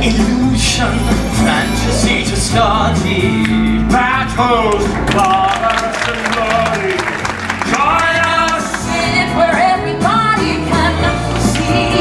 illusion, fantasy to study. Battles, colors and glory. Join us! Sit where everybody can see.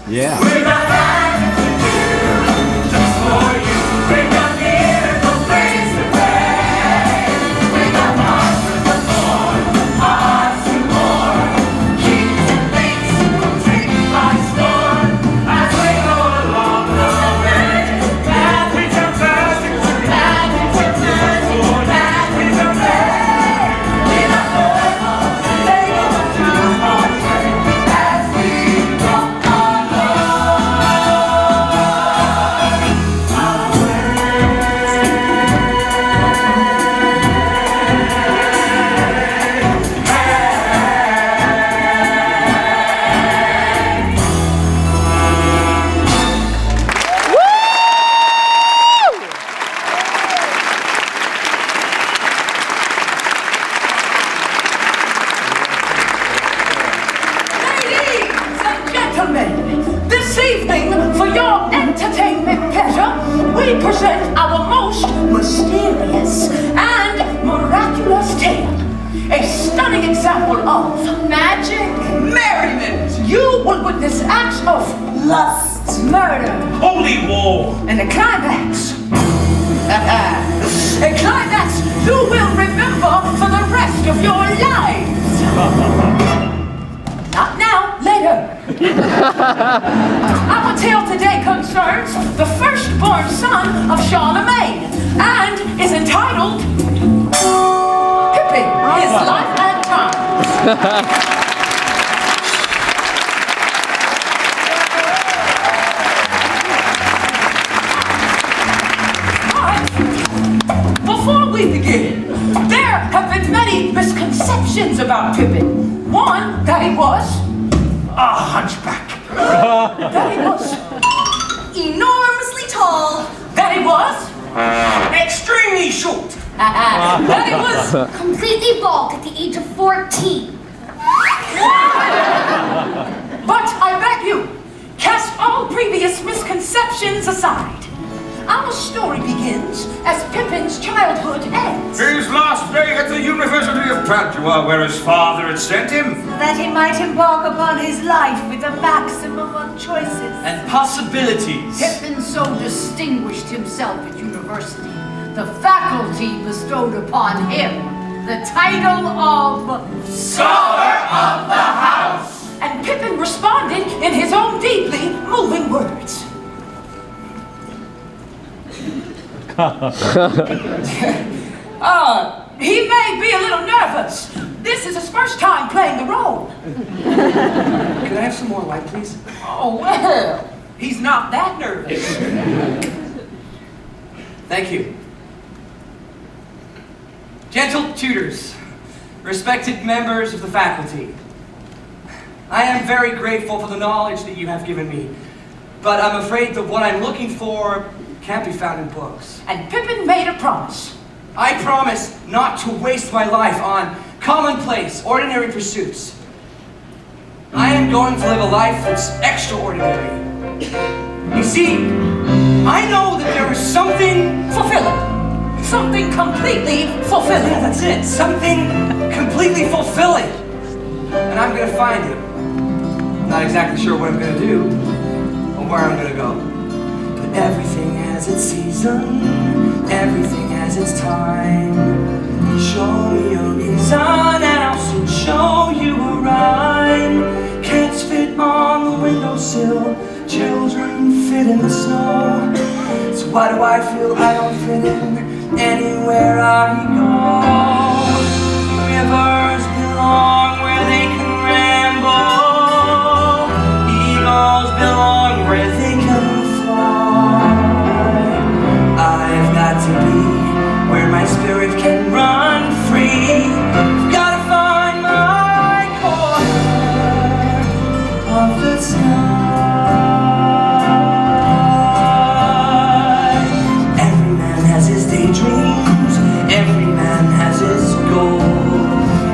Yeah. This evening, for your entertainment pleasure, we present our most mysterious and miraculous tale. A stunning example of magic, merriment. You will witness acts of lust, murder, Holy war! and a climax. A climax you will remember for the rest of your lives. Not now, later. Our tale today concerns the firstborn son of Charlemagne and is entitled Pippin, His Life and Times. But before we begin, there have been many misconceptions about Pippin. One, that he was a hunchback. That he was enormously tall, that he was Extremely short! that he was completely bald at the age of 14. But I beg you, cast all previous misconceptions aside. Our story begins as Pippin's childhood ends. His last day at the University of Padua, where his father had sent him. That he might embark upon his life with a maximum of choices. And possibilities. Pippin so distinguished himself at university, the faculty bestowed upon him the title of Scholar of the House. And Pippin responded in his own deeply moving words. He may be a little nervous. This is his first time playing the role. Can I have some more light, please? Oh, well, he's not that nervous. Thank you. Gentle tutors, respected members of the faculty, I am very grateful for the knowledge that you have given me, but I'm afraid that what I'm looking for can't be found in books. And Pippin made a promise. I promise not to waste my life on commonplace, ordinary pursuits. I am going to live a life that's extraordinary. You see, I know that there is something Fulfilling. Something completely fulfilling. yeah, that's it. Something completely fulfilling. And I'm gonna find it. I'm not exactly sure what I'm gonna do or where I'm gonna go. But everything has its season, everything has its time. Show me a reason and I'll soon show you a rhyme. Cats fit on the windowsill, children fit in the snow. So why do I feel I don't fit in anywhere I go? Rivers belong where they can ramble. Eagles belong where they can fly. I've got to be where my spirit can run free. I've got to find my corner of the sky. Dreams, every man has his goal.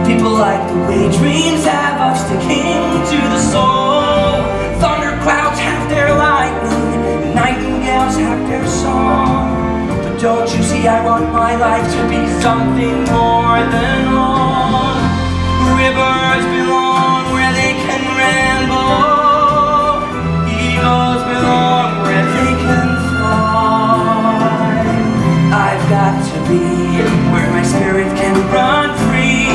People like the way dreams have us sticking to the soul. Thunderclouds have their lightning, nightingales have their song. But don't you see I want my life to be something more than long. Rivers belong where they can ramble. Eagles belong where they can fly. I've got to be where my spirit can run free.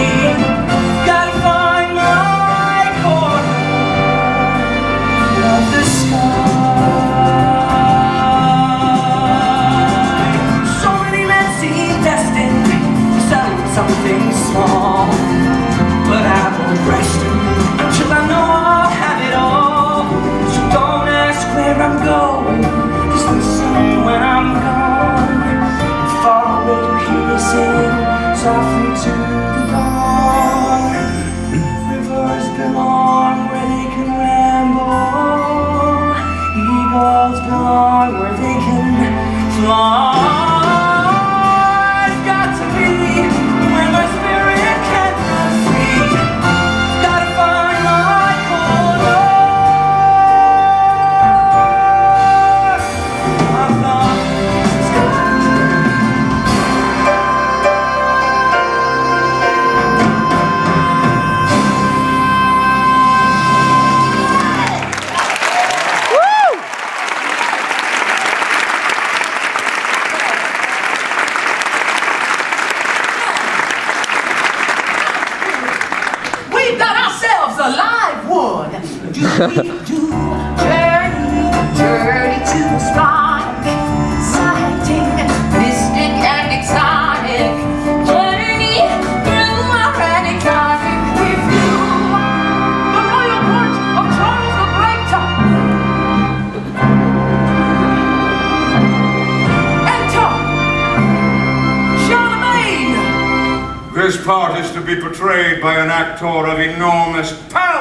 Gotta find my corner of the sky. So many men seem destined to settle something small, but I won't rest until I know I'll have it all. So don't ask where I'm going, 'cause listen when I'm gone. Far away you hear me sing softly to the dawn. Rivers belong where they can ramble. Eagles belong where they can fly. I've got to be where my spirit can run free. Gotta find my corner of the sky. We've got ourselves a live one. Journey to the sky. Exciting, mystic and exotic. Journey through our enigmatic review. The royal court of Charles the Great. Enter Charlemagne. This part is to be portrayed by an actor of enormous power.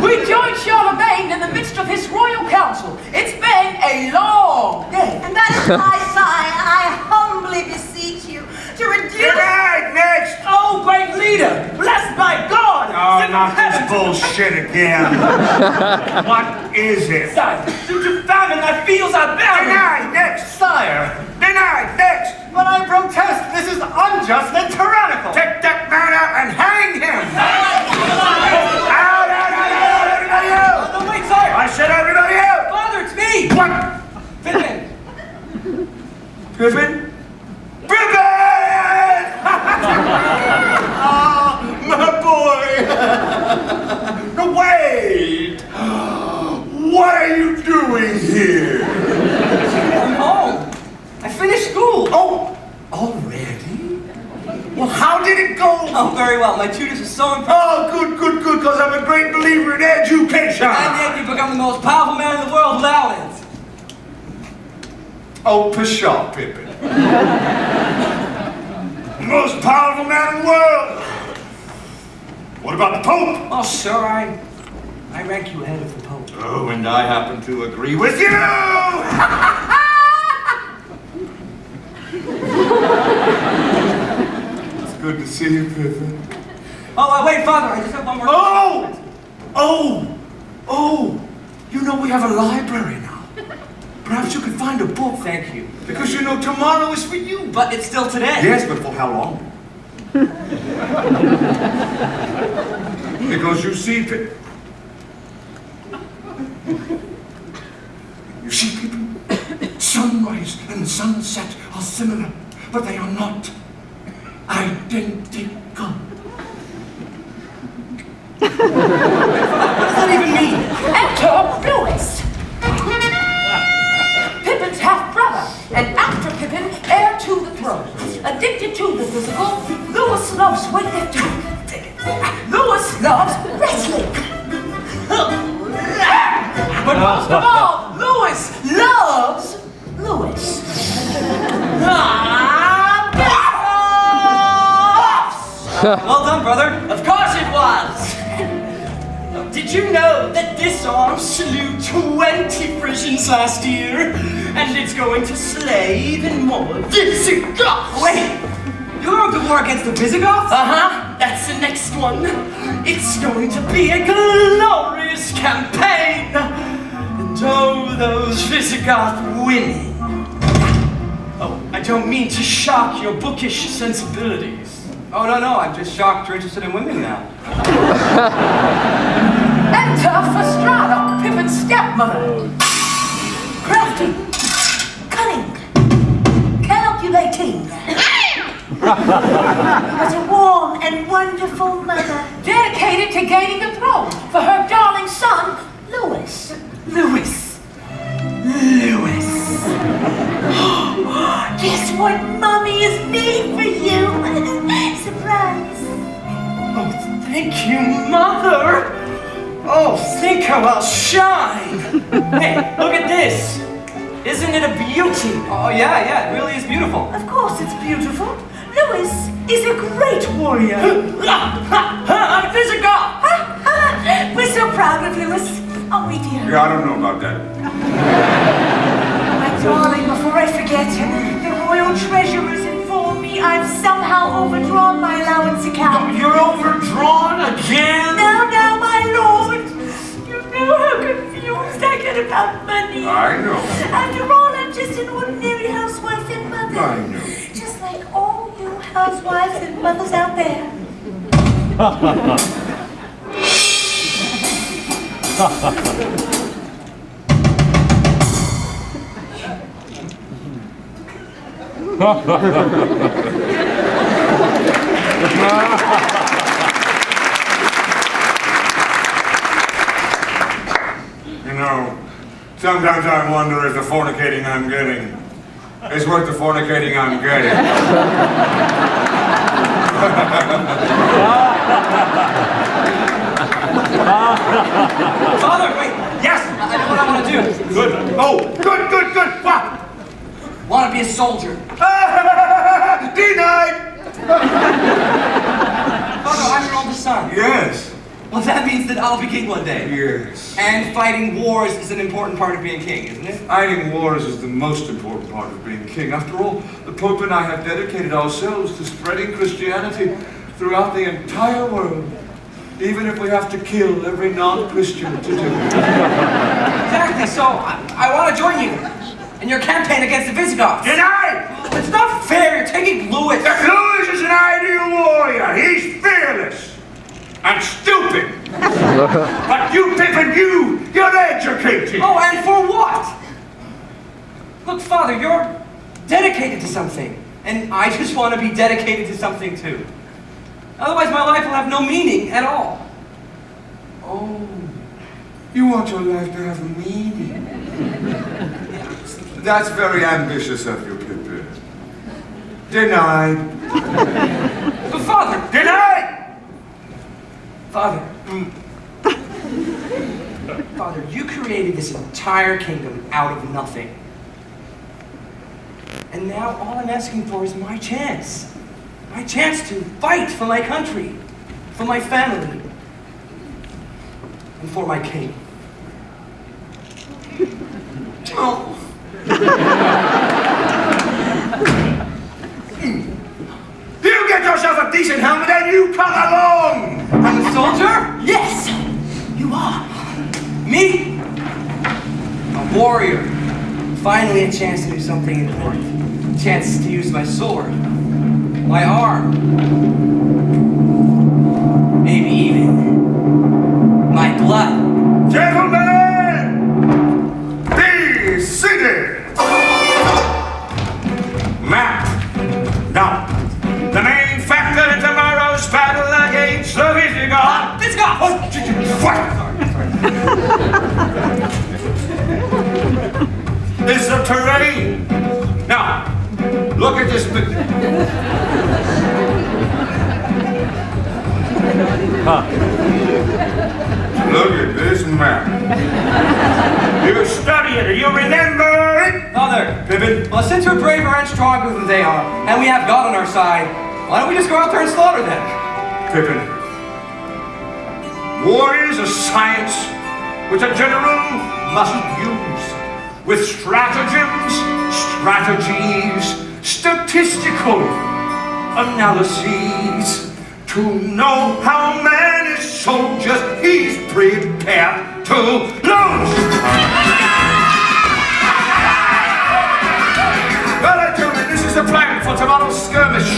We join Charlemagne in the midst of his royal council. It's been a long day. And that is why, sire, I humbly beseech you to reduce... Good night, next! Oh, great leader! Blessed by God! Oh, Send not from this heaven. bullshit again. What is it? Sire, due to famine, my fields are barren. Denied, next! Sire, Denied, next! but I protest. This is unjust and tyrannical. Take that man out and hang him! Out, everybody out! No, wait, sire. I said everybody out! Father, it's me. What? Pippin. Pippin? Pippin! Oh, my boy! No, wait! What are you doing here? I'm home. I finished school. Oh, already? Well, how did it go? Oh, very well. My tutors are so impressed. Oh, good, because I'm a great believer in education. And yet you become the most powerful man in the world without it. Oh, pshaw, Pippin. Most powerful man in the world. What about the Pope? Oh, sir, I rank you ahead of the Pope. Oh, and I happen to agree with you! It's good to see you, Pippin. Oh, wait, Father, I just have one more. Oh! You know we have a library now. Perhaps you could find a book. Thank you. Because you know tomorrow is for you. But it's still today. Yes, but for how long? Because you see, Pippin, sunrise and sunset are similar, but they are not identical. What does that even mean? Enter Lewis, Pippin's half-brother, and after Pippin, heir to the throne. Addicted to the physical, Lewis loves weightlifting. Lewis loves wrestling. But most of all, Lewis loves Lewis. Well done, brother. Of course it was! Did you know that this arm slew 20 Frisians last year? And it's going to slay even more Visigoths! Wait, you're going to war against the Visigoths? Uh-huh, that's the next one. It's going to be a glorious campaign. And oh, those Visigoth women. Oh, I don't mean to shock your bookish sensibilities. Oh, no, I'm just shocked you're interested in women now. Enter Fastrada, Pippin's stepmother. Crafty, cunning, calculating. But a warm and wonderful mother. Dedicated to gaining the throne for her darling son, Lewis. Lewis. Guess what Mommy has made for you? Surprise. Oh, thank you, Mother! Oh, think how I'll shine! Hey, look at this! Isn't it a beauty? Oh, yeah, it really is beautiful. Of course it's beautiful. Lewis is a great warrior. I'm Visigoth! We're so proud of Lewis, aren't we, dear? Yeah, I don't know about that. My darling, before I forget, the royal treasurers inform me I've somehow overdrawn my allowance account. You're overdrawn again? Now, my lord, you know how confused I get about money. I know. After all, I'm just an ordinary housewife and mother. I know. Just like all you housewives and mothers out there. You know, sometimes I wonder if the fornicating I'm getting is worth the fornicating I'm getting. Father, wait. Yes! I know what I want to do. Good. Oh, good. What? Want to be a soldier. Denied! Father, I'm your oldest son. Yes. Well, that means that I'll be king one day. Yes. And fighting wars is an important part of being king, isn't it? Fighting wars is the most important part of being king. After all, the Pope and I have dedicated ourselves to spreading Christianity throughout the entire world, even if we have to kill every non-Christian to do it. Exactly, so I want to join you in your campaign against the Visigoths. Denied! It's not fair, you're taking Lewis. Lewis is an ideal warrior. He's fearless and stupid. But you, Pippin, you're educated. Oh, and for what? Look, Father, you're dedicated to something. And I just want to be dedicated to something too. Otherwise, my life will have no meaning at all. Oh, you want your life to have meaning. That's very ambitious of you, Pippin. Denied. But Father, Denied! Father, Father, you created this entire kingdom out of nothing. And now all I'm asking for is my chance. My chance to fight for my country, for my family, and for my king. Oh. You get yourself a decent helmet and you come along! I'm a soldier? Yes, you are. Me? A warrior. Finally a chance to do something important. A chance to use my sword. My arm. Maybe even my blood. Gentlemen! Be seated! Map. Now, the main factor in tomorrow's battle against the Visigoths. Visigoths! Oh, what? Is the terrain. Now, look at this. Look at this map. You study it, you remember it? Father, Pippin? well, since we're braver and stronger than they are, and we have God on our side, why don't we just go out there and slaughter them? Pippin. War is a science which a general must use with stratagems, strategies, statistical analyses to know how many soldiers he's prepared to lose. Well, gentlemen, this is the plan for tomorrow's skirmish.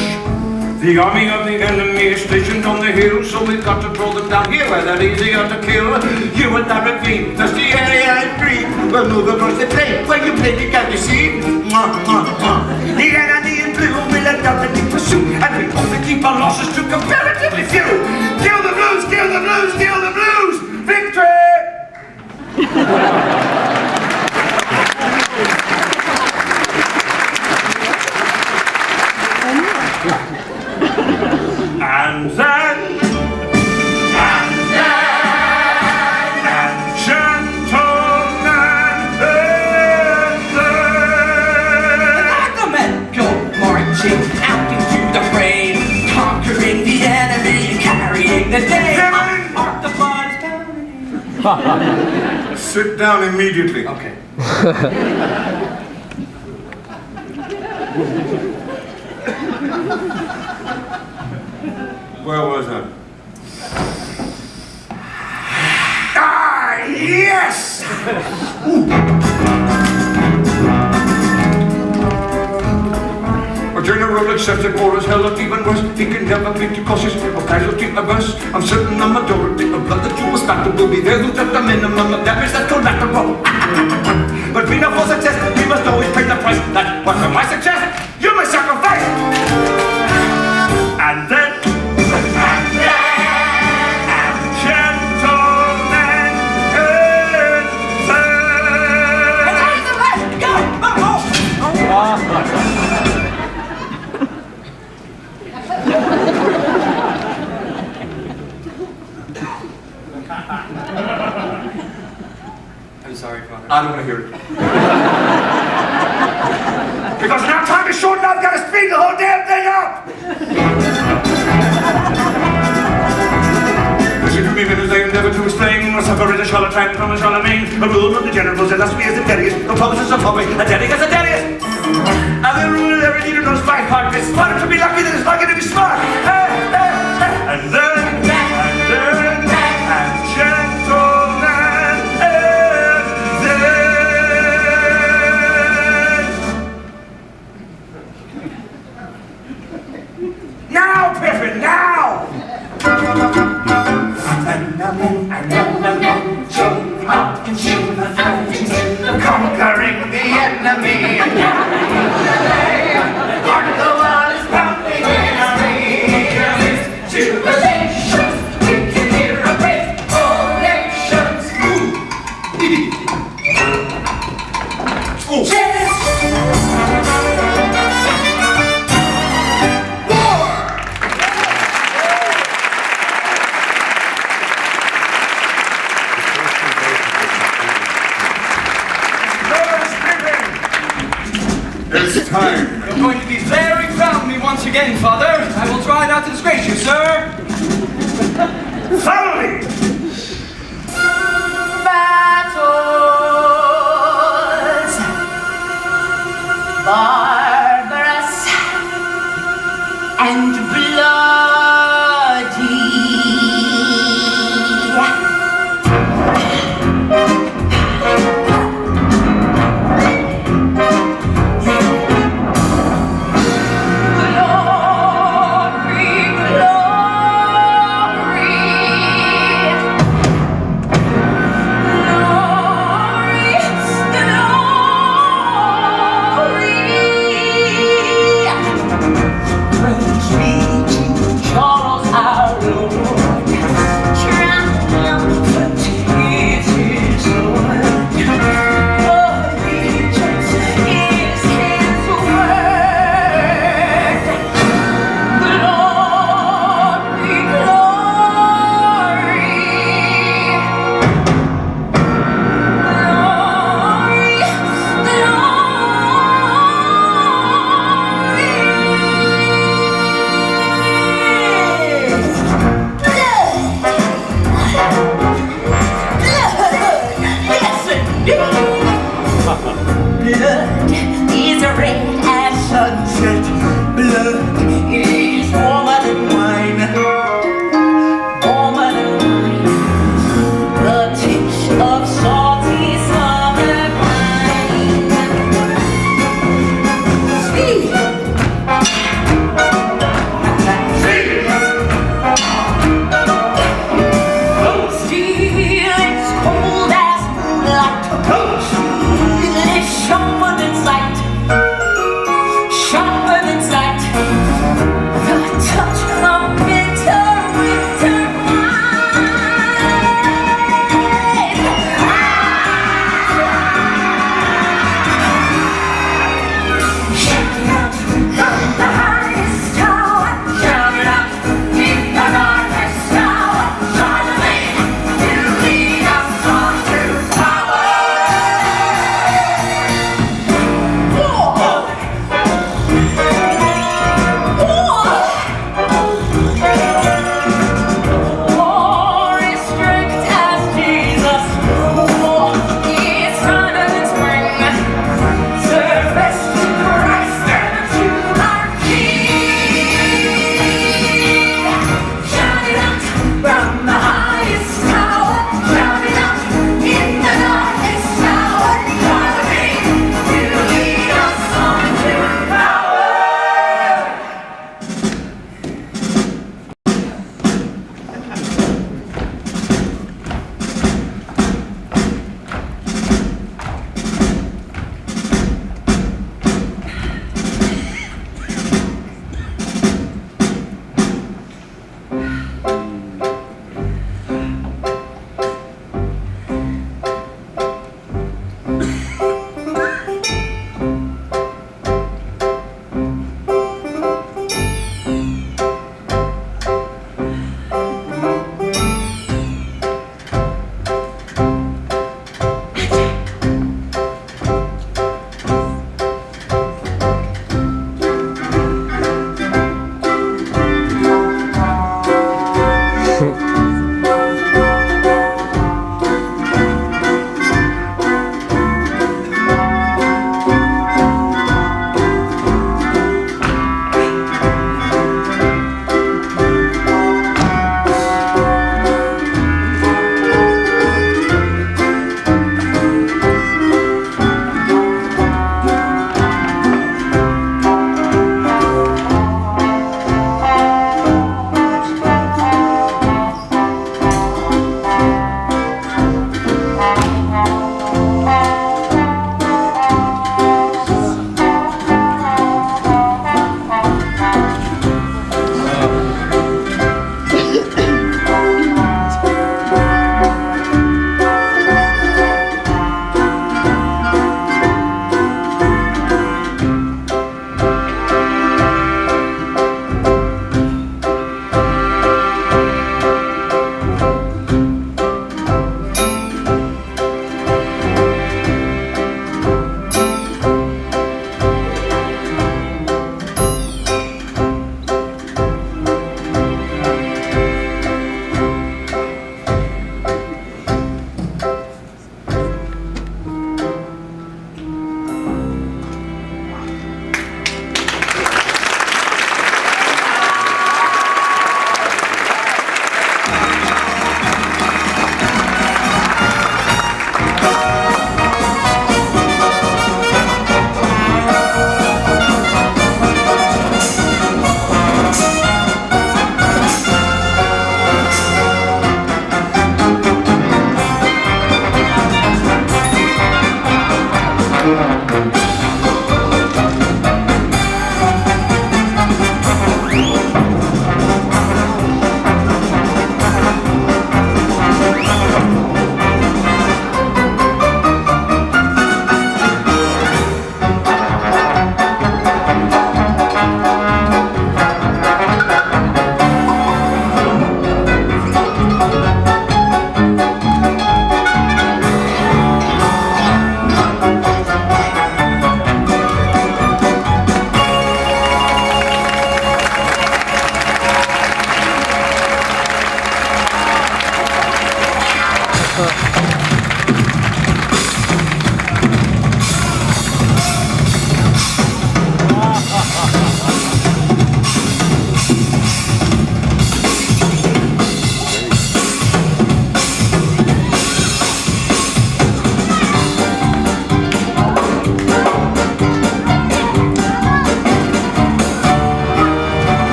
The army of the enemy is stationed on the hill, so we've got to draw them down here where they're easier to kill. You and I ravine, that's the area and green. We'll move across the plain where you play the can you see? The enemy in blue will undoubtedly pursue, and we hope to keep our losses to comparatively few. Kill the blues, kill the blues, kill the blues! Victory! And then, gentlemen, The men go marching out into the fray, conquering the enemy, carrying the day. Mark the blood is pounding. sit down immediately. Okay. Where was I? Ah, yes! A general accepted war as hell, or even worse. He can never be too cautious or casualty averse. I'm certain the majority of blood that you will spatter will be there who's at the minimum of damage that's collateral. But we know for success, we must always pay the price. That's what for my success, you must sacrifice. And then, I'm sorry, Father. I don't want to hear it. Because now time is short and I've got to speed the whole damn thing up! Listen to me, men, as I endeavor to explain. A separate a charlatan from a Charlemagne. A rule of the generals, illustrious and Darius. No promises of poverty, a Darius, a Darius! And the rule of every leader knows by heart. It's smarter to be lucky than it's lucky to be smart. And then, and gentlemen, now, Pippin, now! Conquering the enemy and carrying the day. Part of the world is pounding in our ears. To the nations, we can hear a great nations. It's time. You're going to be very proud of me once again, Father. I will try not to disgrace you, sir. Follow me! Battles, barbarous and blood.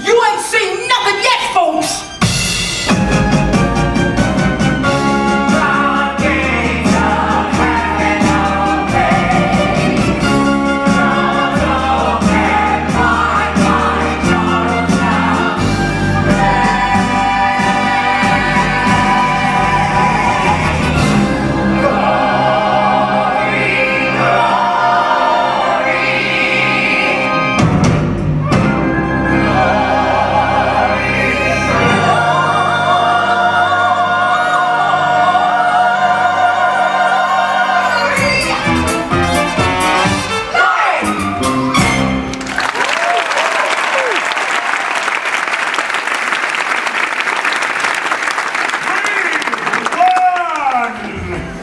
You ain't seen nothing yet, folks!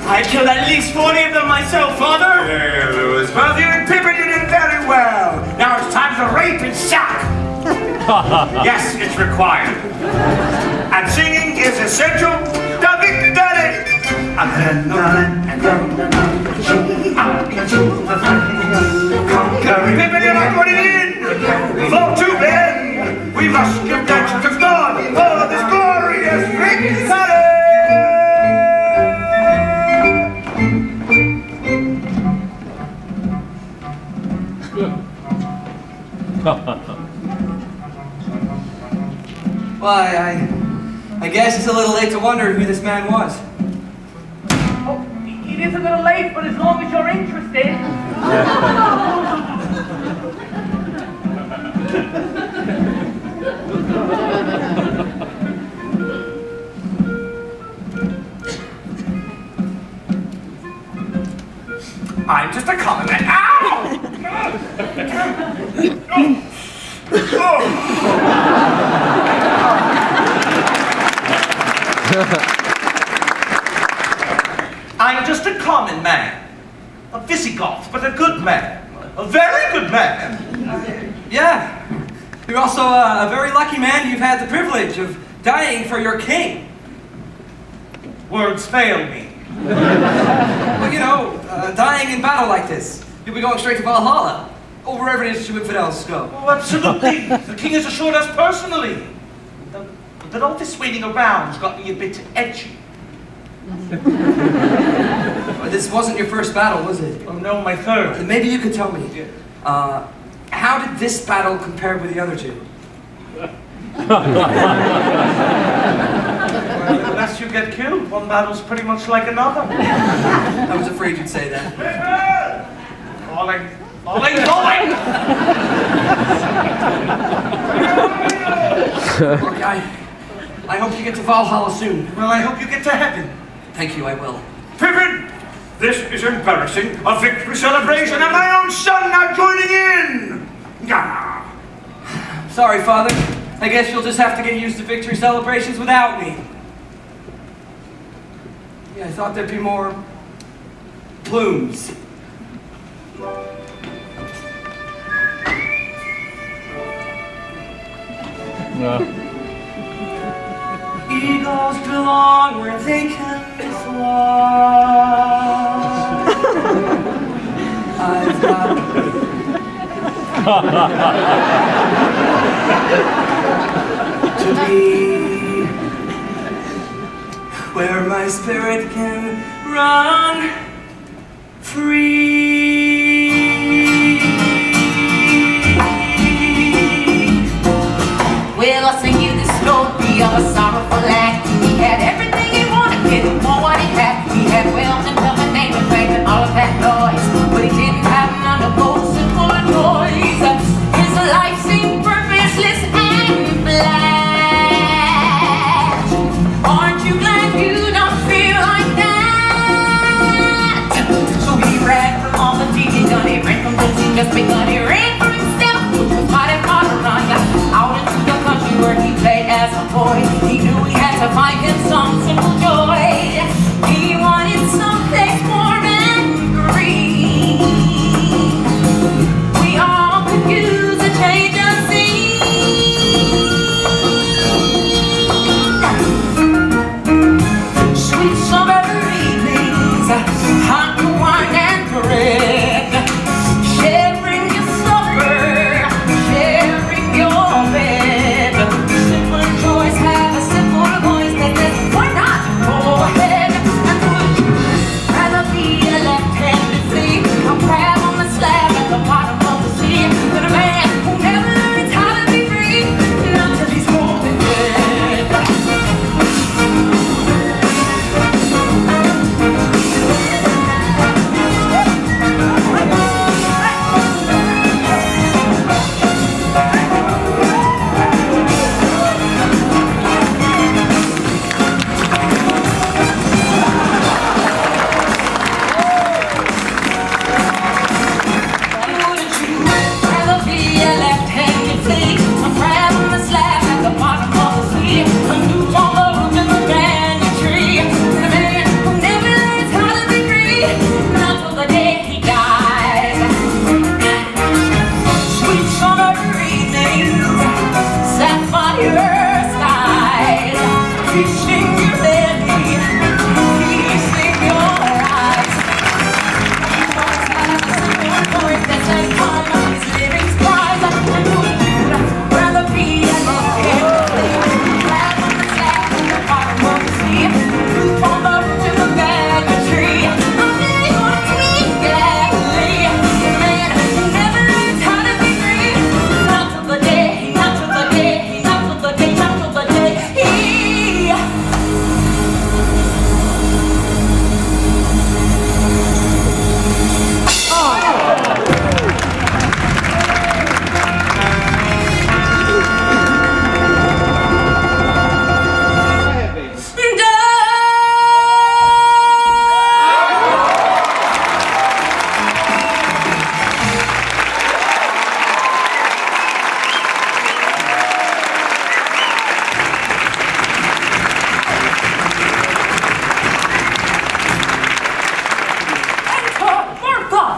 I killed at least 40 of them myself, Father! There, Lewis. Well, you and Pippin did it very well. Now it's time to rape and shock. Yes, it's required. And singing is essential. Pippin, you're not going in. Fall to men. We must give thanks to God for this glorious victory. Why, I guess it's a little late to wonder who this man was. Oh, it is a little late, but as long as you're interested. I'm just a common man. Ow! I'm just a common man. A Visigoth, but a good man. A very good man. Yeah. You're also a very lucky man. You've had the privilege of dying for your king. Words fail me. Well, you know, dying in battle like this. You'll be going straight to Valhalla. Or wherever it is you infidels go. Oh, absolutely. The king has assured us personally. But all this waiting around's got me a bit edgy. This wasn't your first battle, was it? Oh no, my third. Maybe you could tell me. How did this battle compare with the other two? Well, unless you get killed, one battle's pretty much like another. I was afraid you'd say that. Falling. Look, I hope you get to Valhalla soon. Well, I hope you get to heaven. Thank you, I will. Pippin! This is embarrassing. A victory celebration and my own son not joining in! Gah! Sorry, Father. I guess you'll just have to get used to victory celebrations without me. Yeah, I thought there'd be more plumes. Eagles belong where they can fly. I've got to be where my spirit can run free. Well, I'll sing you the story of a sorrowful lad. He had everything he wanted, didn't want what he had. He had wealth and love and name and fame and all of that noise, but he didn't have none of those simple joys. His life seemed purposeless and flat. Aren't you glad you don't feel like that? So he ran from all the deeds he done. He ran from things he just begun. He ran for himself, which was mighty hard to run. Out into the country where he played as a boy. He knew he had to find him some simple joy. He wanted someplace warm and green. We all could use a change of scene. Sweet summer evenings, hot wine and bread, sharing your supper, sharing your bed. Simple joys have a simple voice that says, why not go ahead? And would you rather be a left-handed thief, a crab on the slab at the bottom of the sea, than a man who never learns how to be free until he's cold and dead? Wouldn't you rather be a left-handed thief, a crab on the slab at the bottom of the sea, a newt on the root of the banyan tree, and a man who never learns how to be free until the day he dies? Sweet summer evenings, sapphire skies, fishing your belly, feasting your eyes.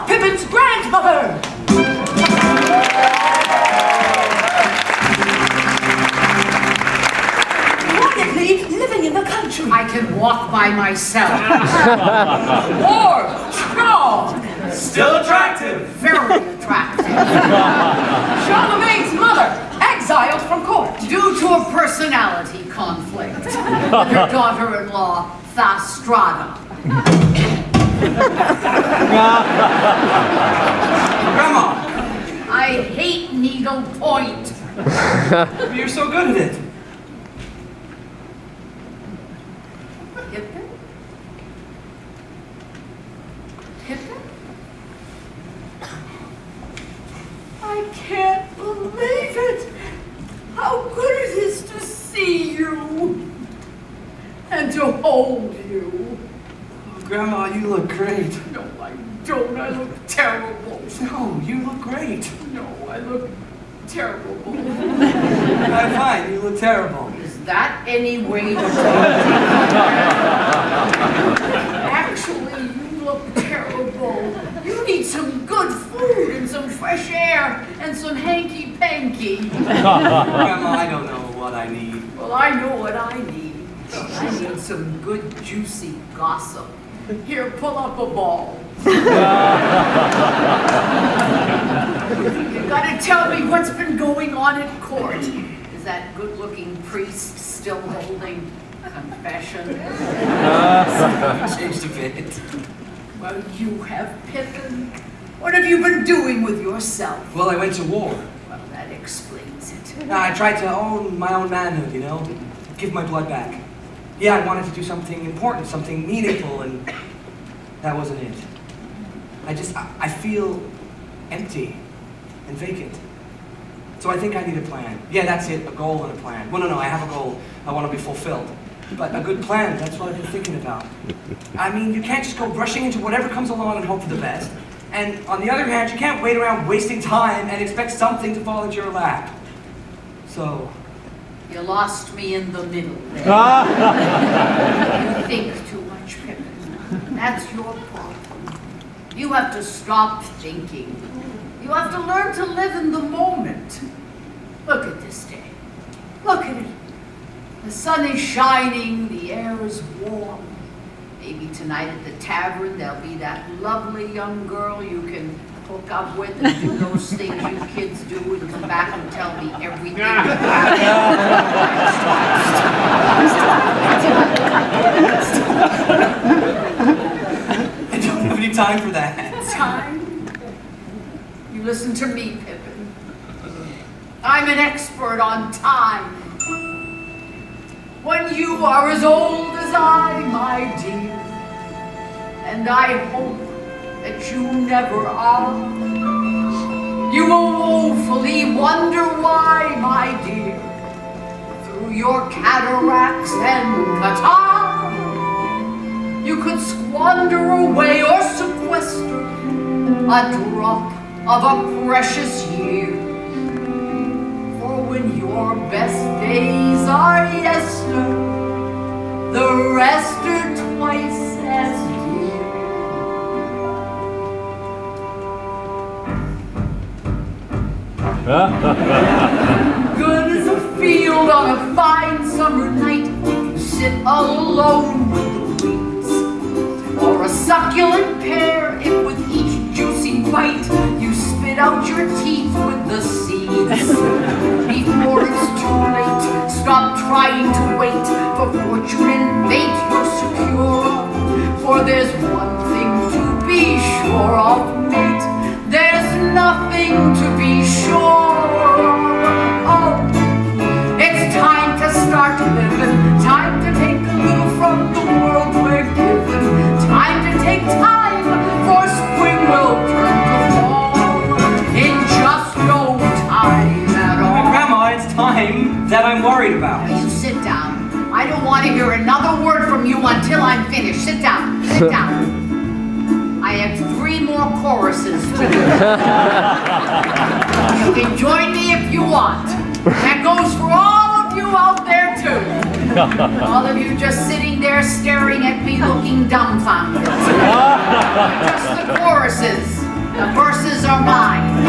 Pippin's grandmother! Quietly living in the country. I can walk by myself. Warm, strong, Still attractive. Very attractive. Charlemagne's mother, exiled from court. Due to a personality conflict with her daughter-in-law, Fastrada. Grandma, I hate needlepoint. you're so good at it. Pippin? Pippin? I can't believe it! How good it is to see you! And to hold you. Oh, Grandma, you look great. No, I don't. I look terrible. No, you look great. No, I look terrible. I'm fine, you look terrible. Is that any way to say Actually, you look terrible. You need some good food and some fresh air and some hanky-panky. Grandma, I don't know what I need. Well, I know what I need. I need some good juicy gossip. Here, pull up a ball. You gotta tell me what's been going on at court. Is that good-looking priest still holding confession? Changed a bit. Well, you have, Pippin. What have you been doing with yourself? Well, I went to war. Well, that explains it. I tried to own my own manhood, you know? Give my blood back. Yeah, I wanted to do something important, something meaningful, and that wasn't it. I feel empty and vacant. So I think I need a plan. Yeah, that's it, a goal and a plan. Well, no, I have a goal. I want to be fulfilled. But a good plan, that's what I've been thinking about. I mean, you can't just go rushing into whatever comes along and hope for the best. And on the other hand, you can't wait around wasting time and expect something to fall into your lap. So, You lost me in the middle there. You think too much, Pippin. That's your problem. You have to stop thinking. You have to learn to live in the moment. Look at this day. Look at it. The sun is shining, the air is warm. Maybe tonight at the tavern there'll be that lovely young girl you can hook up with and do those things you kids do and come back and tell me everything. I don't have any time for that. Time? You listen to me, Pippin. I'm an expert on time. When you are as old as I, my dear, and I hope that you never are, you will woefully wonder why, my dear, through your cataracts and catarrh, you could squander away or sequester a drop of a precious year. For when your best days are yester, the rest are twice as dear. Good as a field on a fine summer night, you sit alone with the weeds. Or a succulent pear, if with each juicy bite you spit out your teeth with the seeds. Before it's too late, stop trying to wait for fortune and fate you're secure of. For there's one thing to be sure of, mate. There's nothing to be sure of. It's time to start living, time to take a little from the world we're given, time to take time, for spring will turn to fall in just no time at all. Grandma, it's time that I'm worried about. Now you sit down. I don't want to hear another word from you until I'm finished. Sit down. Sit down. I have 3 more choruses to do. You can join me if you want. That goes for all of you out there too. All of you just sitting there staring at me looking dumbfounded. Just the choruses. The verses are mine.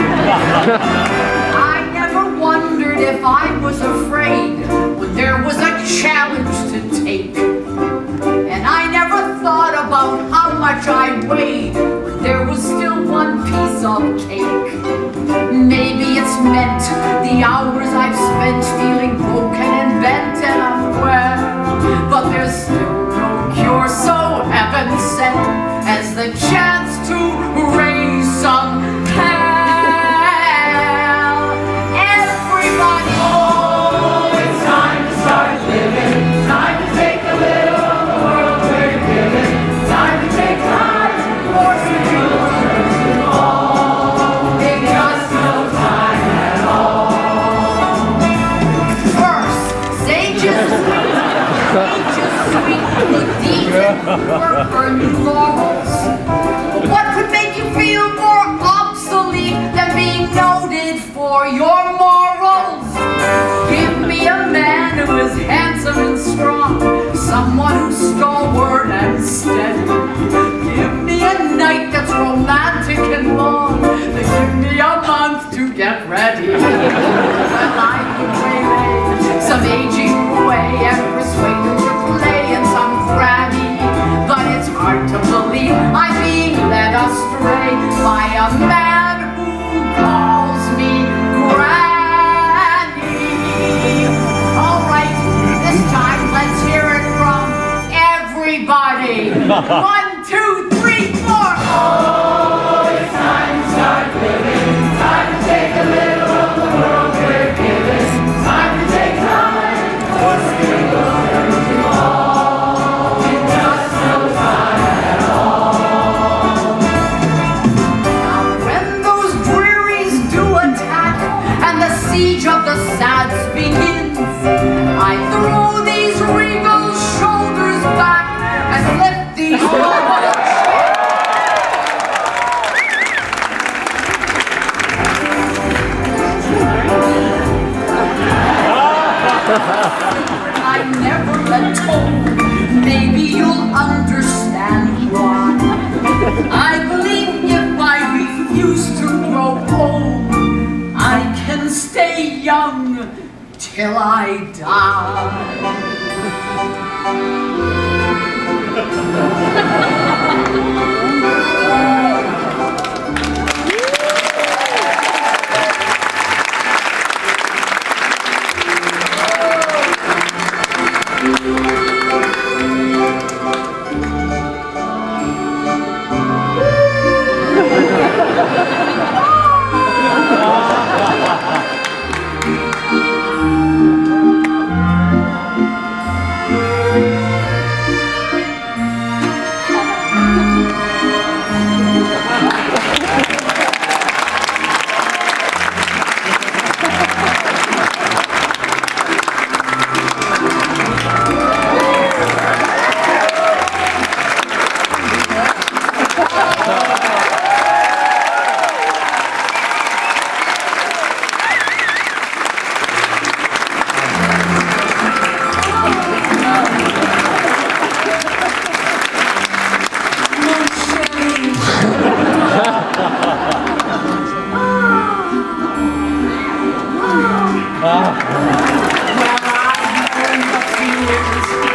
I never wondered if I was afraid when there was a challenge to take. And I never thought about how much I weighed when there was still one piece of cake. Maybe it's meant the hours I've spent feeling broken and bent and unwell, but there's still no cure so heaven sent as the for new laurels. What could make you feel more obsolete than being noted for your morals? Give me a man who is handsome and strong, someone who's stalwart and steady. Give me a night that's romantic and long, then give me a month to get ready. Well, I could waylay some aging way and persuade him to play in some Grammy, but it's hard to believe I'm being led astray by a man who calls me Granny. All right, this time let's hear it from everybody. 1, 2, 3, 4. Oh, it's time to start living. Time to take a little of the world we're given. Time to take time for singularity all. In just no time at all. Now when those drearies do attack and the siege of the sads begins, I throw these regal shoulders back and lift these I never been told. Maybe you'll understand why. I believe if I refuse to grow old, I can stay young till I die.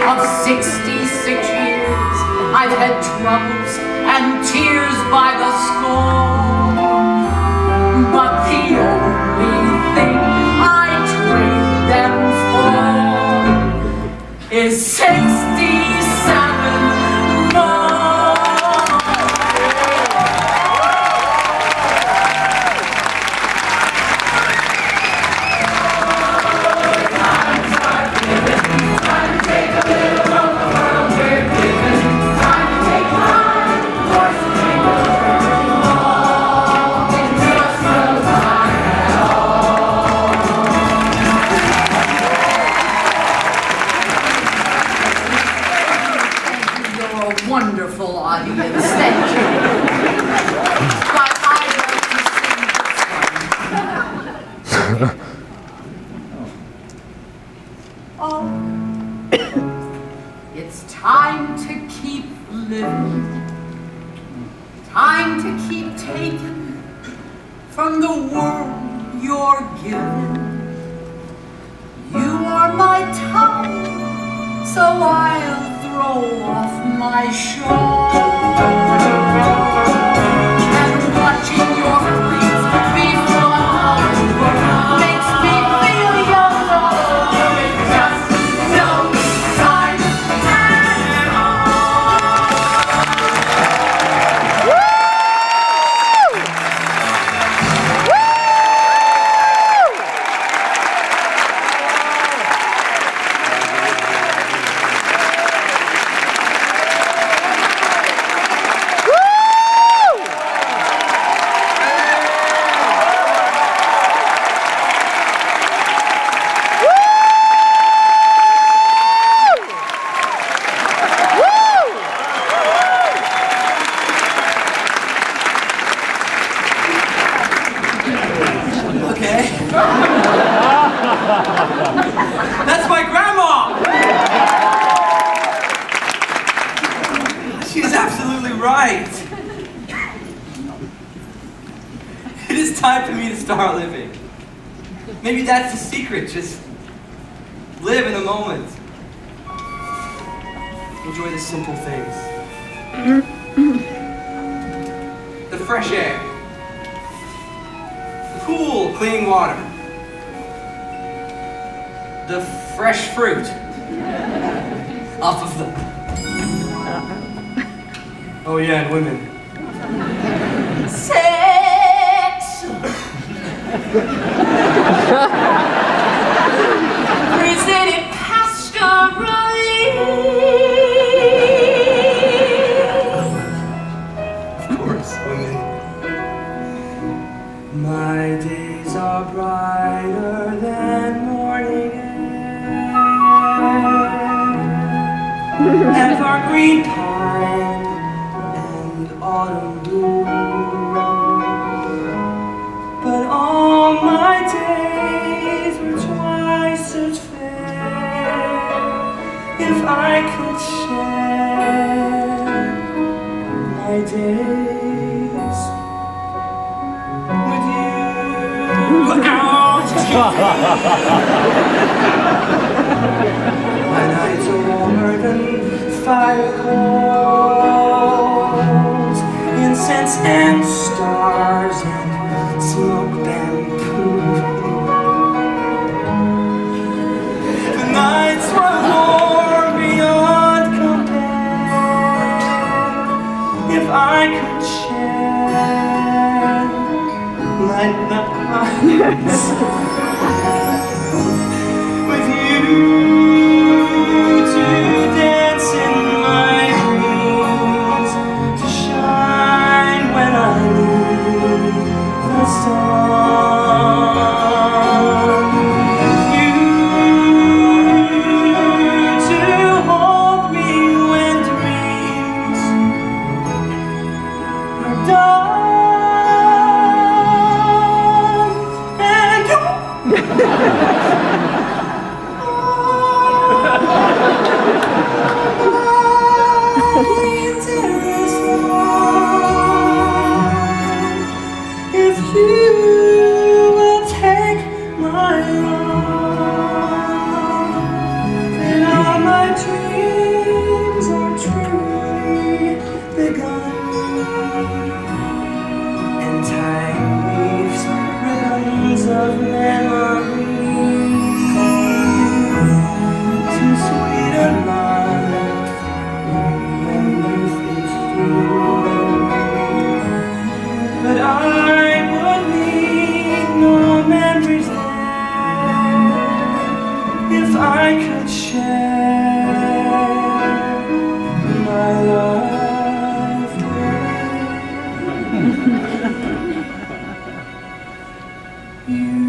Of 66 years, I've had troubles and tears by the score, but the only thing I trade them for is 67 more. Wonderful audience, thank you. But I like to sing this one. Oh, it's time to keep living, time to keep taking from the world you're given. You are my time, so I'll throw off my shawl, and watching your face be full all over makes me feel young all over. It's just no time at She's absolutely right. It is time for me to start living. Maybe that's the secret, just live in the moment. Enjoy the simple things. The fresh air. The cool, clean water. The fresh fruit. Off of the... Oh yeah, and women. Sex. Presented pastorally. Of course, women. My days are brighter than morning air. Evergreen pine and autumn bloom. But all my days were twice as fair if I could share my days with you. My nights are warmer than fire coals, incense and stars and smoke bamboo. The nights were warm beyond compare if I could share my nights with you, to dance in my dreams, to shine when I leave the sun. You to hold me when dreams are done, and you. If you will take my arm, then all my dreams are truly begun. And time weaves ribbons of memory to sweeter life when youth is through. But I would need no memories there if I could share my life with you.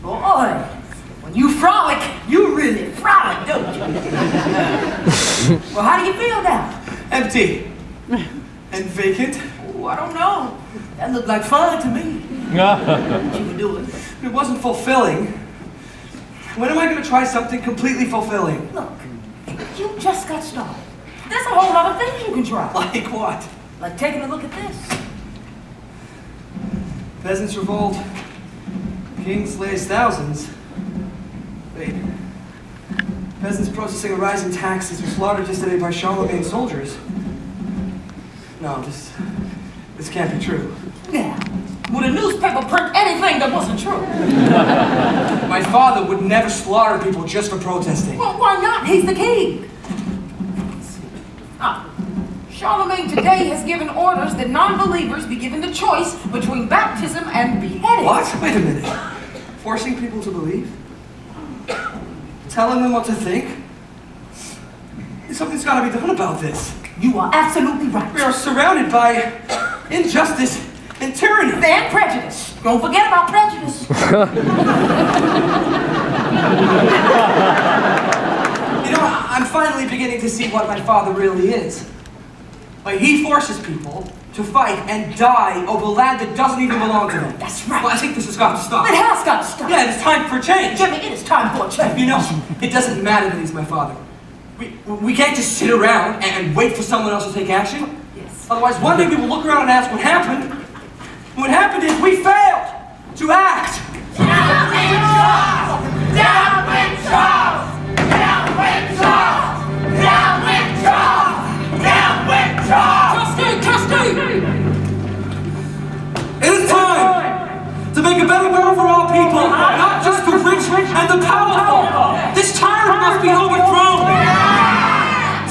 Boy, when you frolic, you really frolic, don't you? Well, how do you feel now? Empty. And vacant. Oh, I don't know. That looked like fun to me. What you were doing? It wasn't fulfilling. When am I going to try something completely fulfilling? Look, you just got started. There's a whole lot of things you can try. Like what? Like taking a look at this. Peasants revolt. King slays thousands. Wait. Peasants protesting a rise in taxes were slaughtered yesterday by Charlemagne's soldiers. No, this can't be true. Now, would a newspaper print anything that wasn't true? My father would never slaughter people just for protesting. Well, why not? He's the king. Charlemagne today has given orders that non-believers be given the choice between baptism and beheading. What? Wait a minute. Forcing people to believe? Telling them what to think? Something's got to be done about this. You are absolutely right. We are surrounded by injustice and tyranny. And prejudice. Don't forget about prejudice. You know, I'm finally beginning to see what my father really is. Like, he forces people to fight and die over land that doesn't even belong to them. That's right. Well, I think this has got to stop. It has got to stop. Yeah, it's time for change. Jimmy, it is time for a change. You know, it doesn't matter that he's my father. We can't just sit around and wait for someone else to take action. Yes. Otherwise, one day we will look around and ask what happened. And what happened is we failed to act. Down with Charles! Down with Charles! Down with Charles! Down with Charles! Down with Charles! Trustee! It is time to make a better world for all people, not just the rich and the powerful. This tyrant must be overthrown.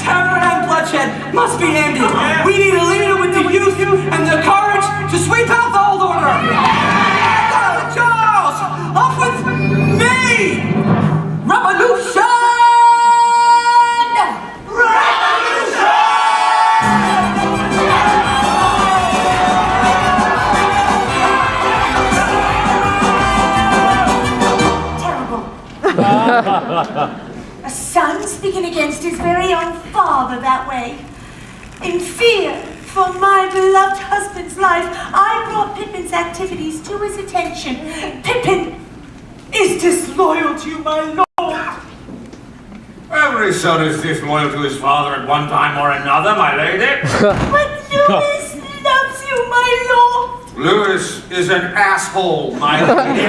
Terror and bloodshed must be ended. We need a leader with the youth and the courage to sweep out the old order. Down with Charles! Up with me! Revolution! A son speaking against his very own father that way. In fear for my beloved husband's life, I brought Pippin's activities to his attention. Pippin is disloyal to you, my lord. Every son is disloyal to his father at one time or another, my lady. But Louis loves you, my lord. Louis is an asshole, my lady.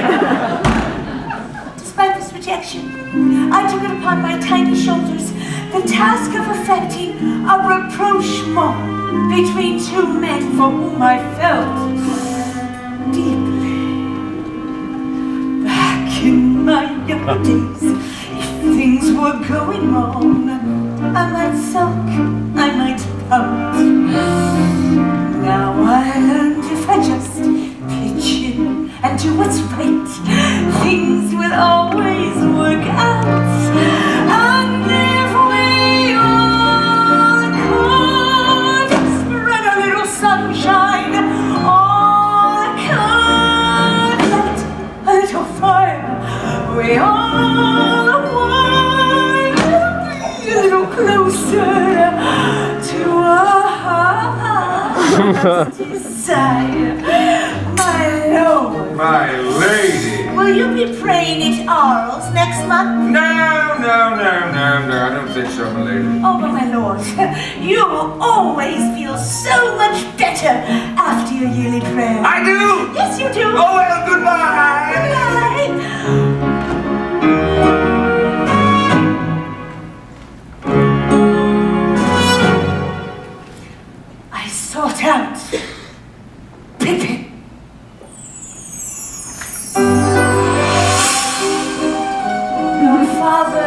Despite this rejection, I took it upon my tiny shoulders the task of effecting a rapprochement between two men for whom I felt deeply. Back in my younger days, if things were going wrong, I might sulk, I might pout. Now I learned if I just pitch in and do what's right, things will always work out. And if we all could spread a little sunshine, all could light a little fire, we all would be a little closer to our heart's desire. My lord. My lady. Will you be praying at Arles next month? No, I don't think so, my lady. Oh, but my lord, you will always feel so much better after your yearly prayer. I do! Yes, you do. Oh, well, goodbye! Goodbye. I sought out Pippin. Your father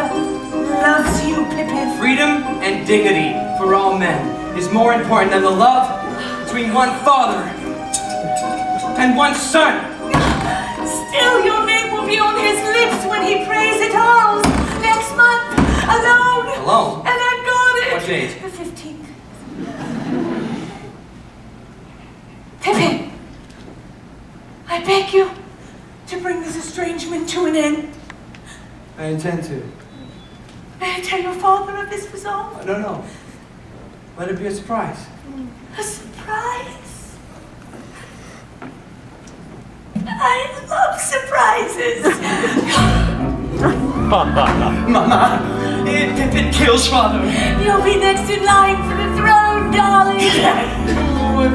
loves you, Pippin. Freedom and dignity for all men is more important than the love between one father and one son. Still, your name will be on his lips when he prays at Arles next month, alone. Alone? And I got it. What date? The 15th. beg you to bring this estrangement to an end. I intend to. May I tell your father of this resolve? No. Let it be a surprise. A surprise? I love surprises. Mama, Pippin kills father. You'll be next in line for the throne, darling.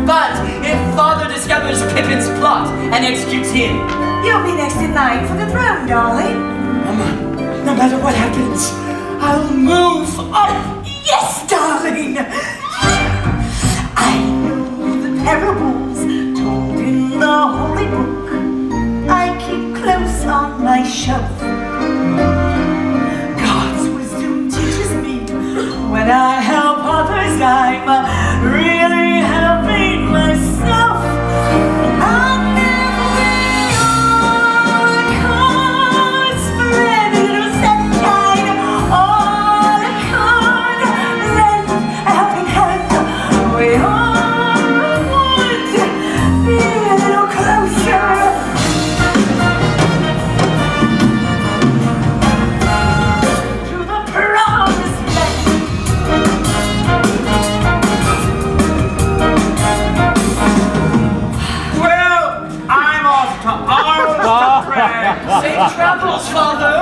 But if father discovers Pippin's plot and executes him, You'll be next in line for the throne, darling. Mama, no matter what happens, I'll move up. Yes, darling. I know the parables told in the holy book. I keep close on my shelf. God's wisdom teaches me when I help others, I'm really helping myself. I'll never be on the cards for every little sunshine. All I could lend a helping hand. We all would be a little closer. To the promised land. Well, I'm off to Arles to pray. Safe travels, father.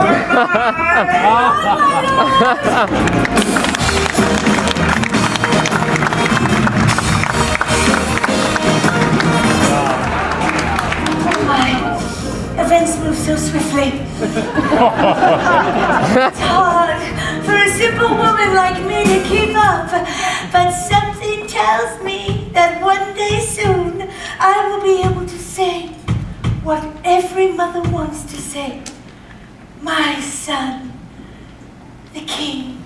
Events move so swiftly. It's hard for a simple woman like me to keep up, but something tells me that one day soon I will be able to say what every mother wants to say. My son, the king.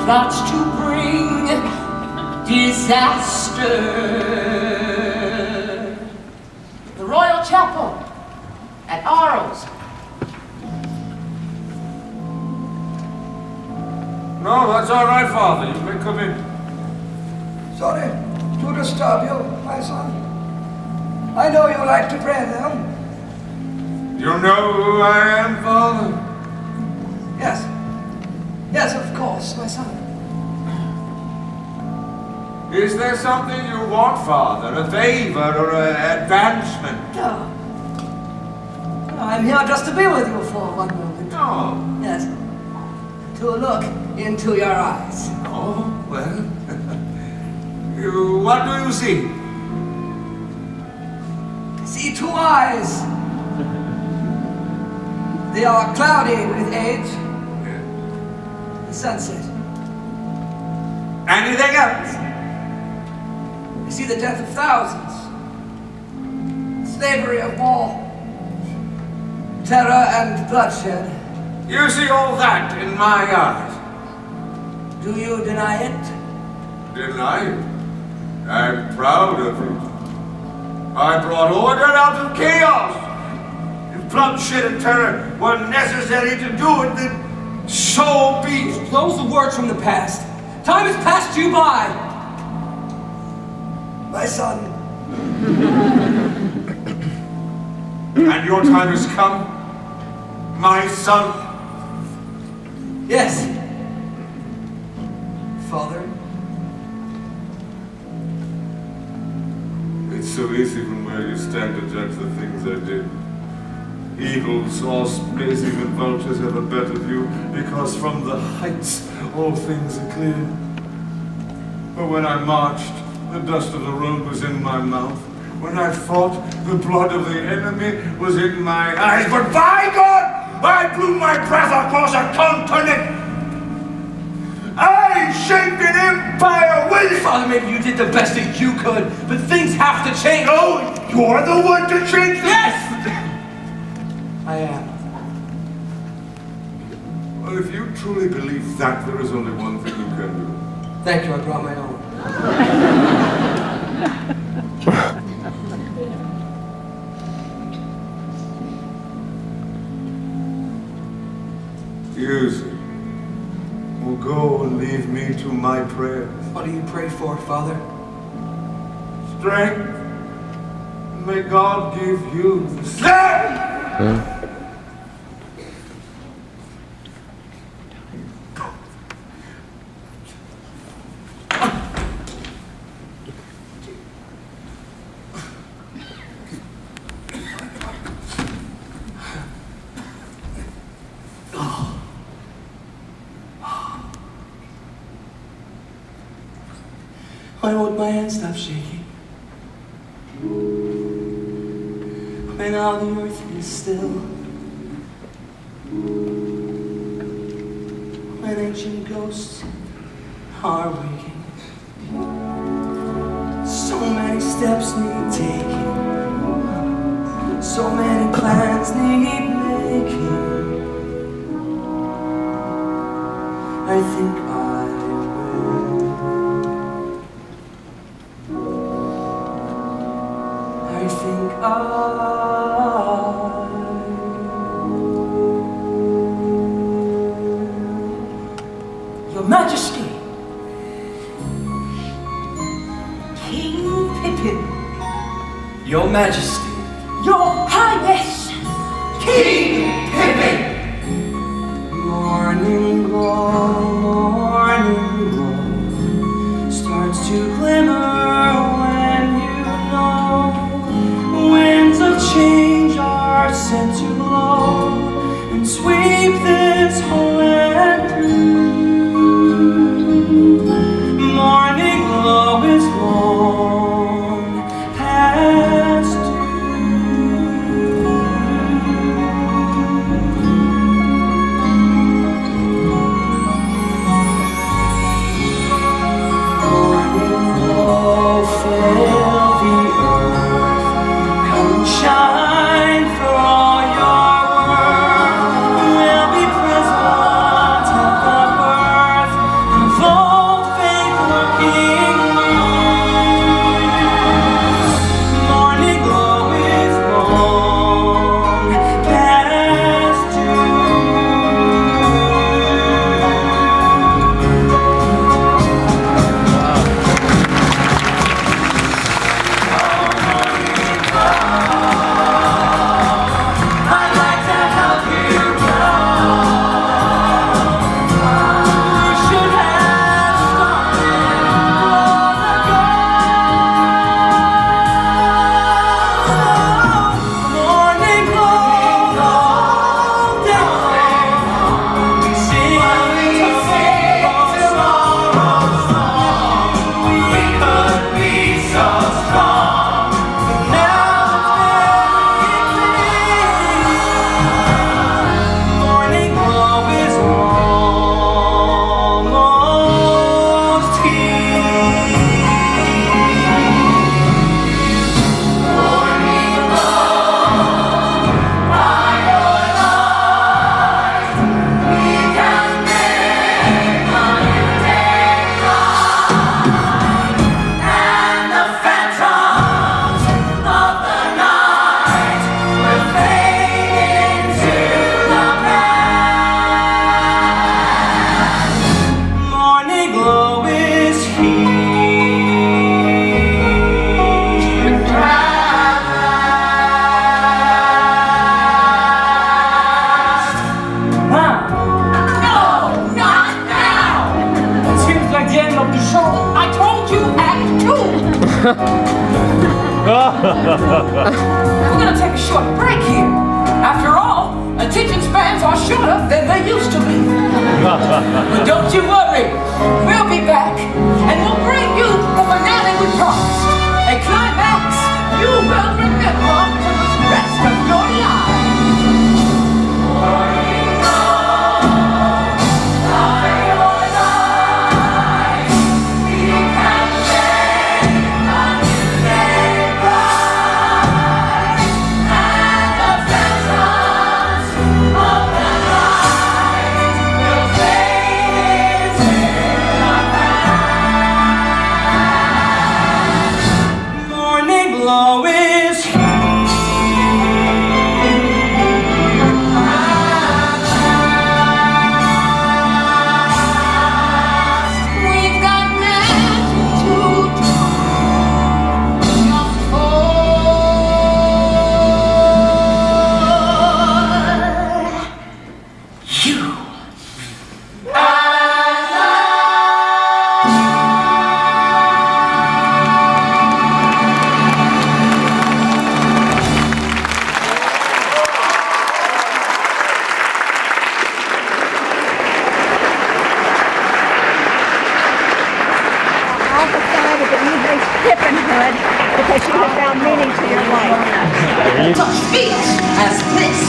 got to bring disaster. The Royal Chapel at Arles. No, that's all right, Father. You may come in. Sorry to disturb you, my son. I know you like to pray there. You know who I am, Father? Yes. Yes, of course, my son. Is there something you want, Father? A favor or an advancement? No. No, I'm here just to be with you for one moment. No. Yes. To look into your eyes. Oh, well. What do you see? See two eyes. They are cloudy with age. The sunset. Anything else? You see the death of thousands. Slavery of war. Terror and bloodshed. You see all that in my eyes. Do you deny it? Deny it? I'm proud of it. I brought order out of chaos. If bloodshed and terror were necessary to do it, then so be it. Close the words from the past. Time has passed you by. My son. And your time has come, my son. Yes. Father. It's so easy from where you stand to judge the things I did. Eagles, ospreys, even vultures have a better view, because from the heights all things are clear. But when I marched, the dust of the road was in my mouth. When I fought, the blood of the enemy was in my eyes. But by God, I blew my breath across a continent. I shaped an empire with it. Father, maybe you did the best that you could, but things have to change. No, you're the one to change them. Yes! I am. Well, if you truly believe that, there is only one thing you can do. Thank you, I brought my own. Use it. Well, go and leave me to my prayers. What do you pray for, Father? Strength. And may God give you the strength. Why won't my hand stop shaking? When all the earth is still. When ancient ghosts are waking. So many steps need taking. So many plans need making. I think I think Your Majesty, King Pippin, Your Majesty, Your Highness, King Pippin. morning glow starts to glimmer when you know winds of change are set to blow and sweep this whole land through. Morning glow is long past due. We're gonna take a short break here. After all, attention spans are shorter than they used to be. But don't you worry, we'll be back, and we'll bring you the finale we promised. A climax you will remember for the rest of your life. Pippinhood because you have found meaning to your life. Such feats as this.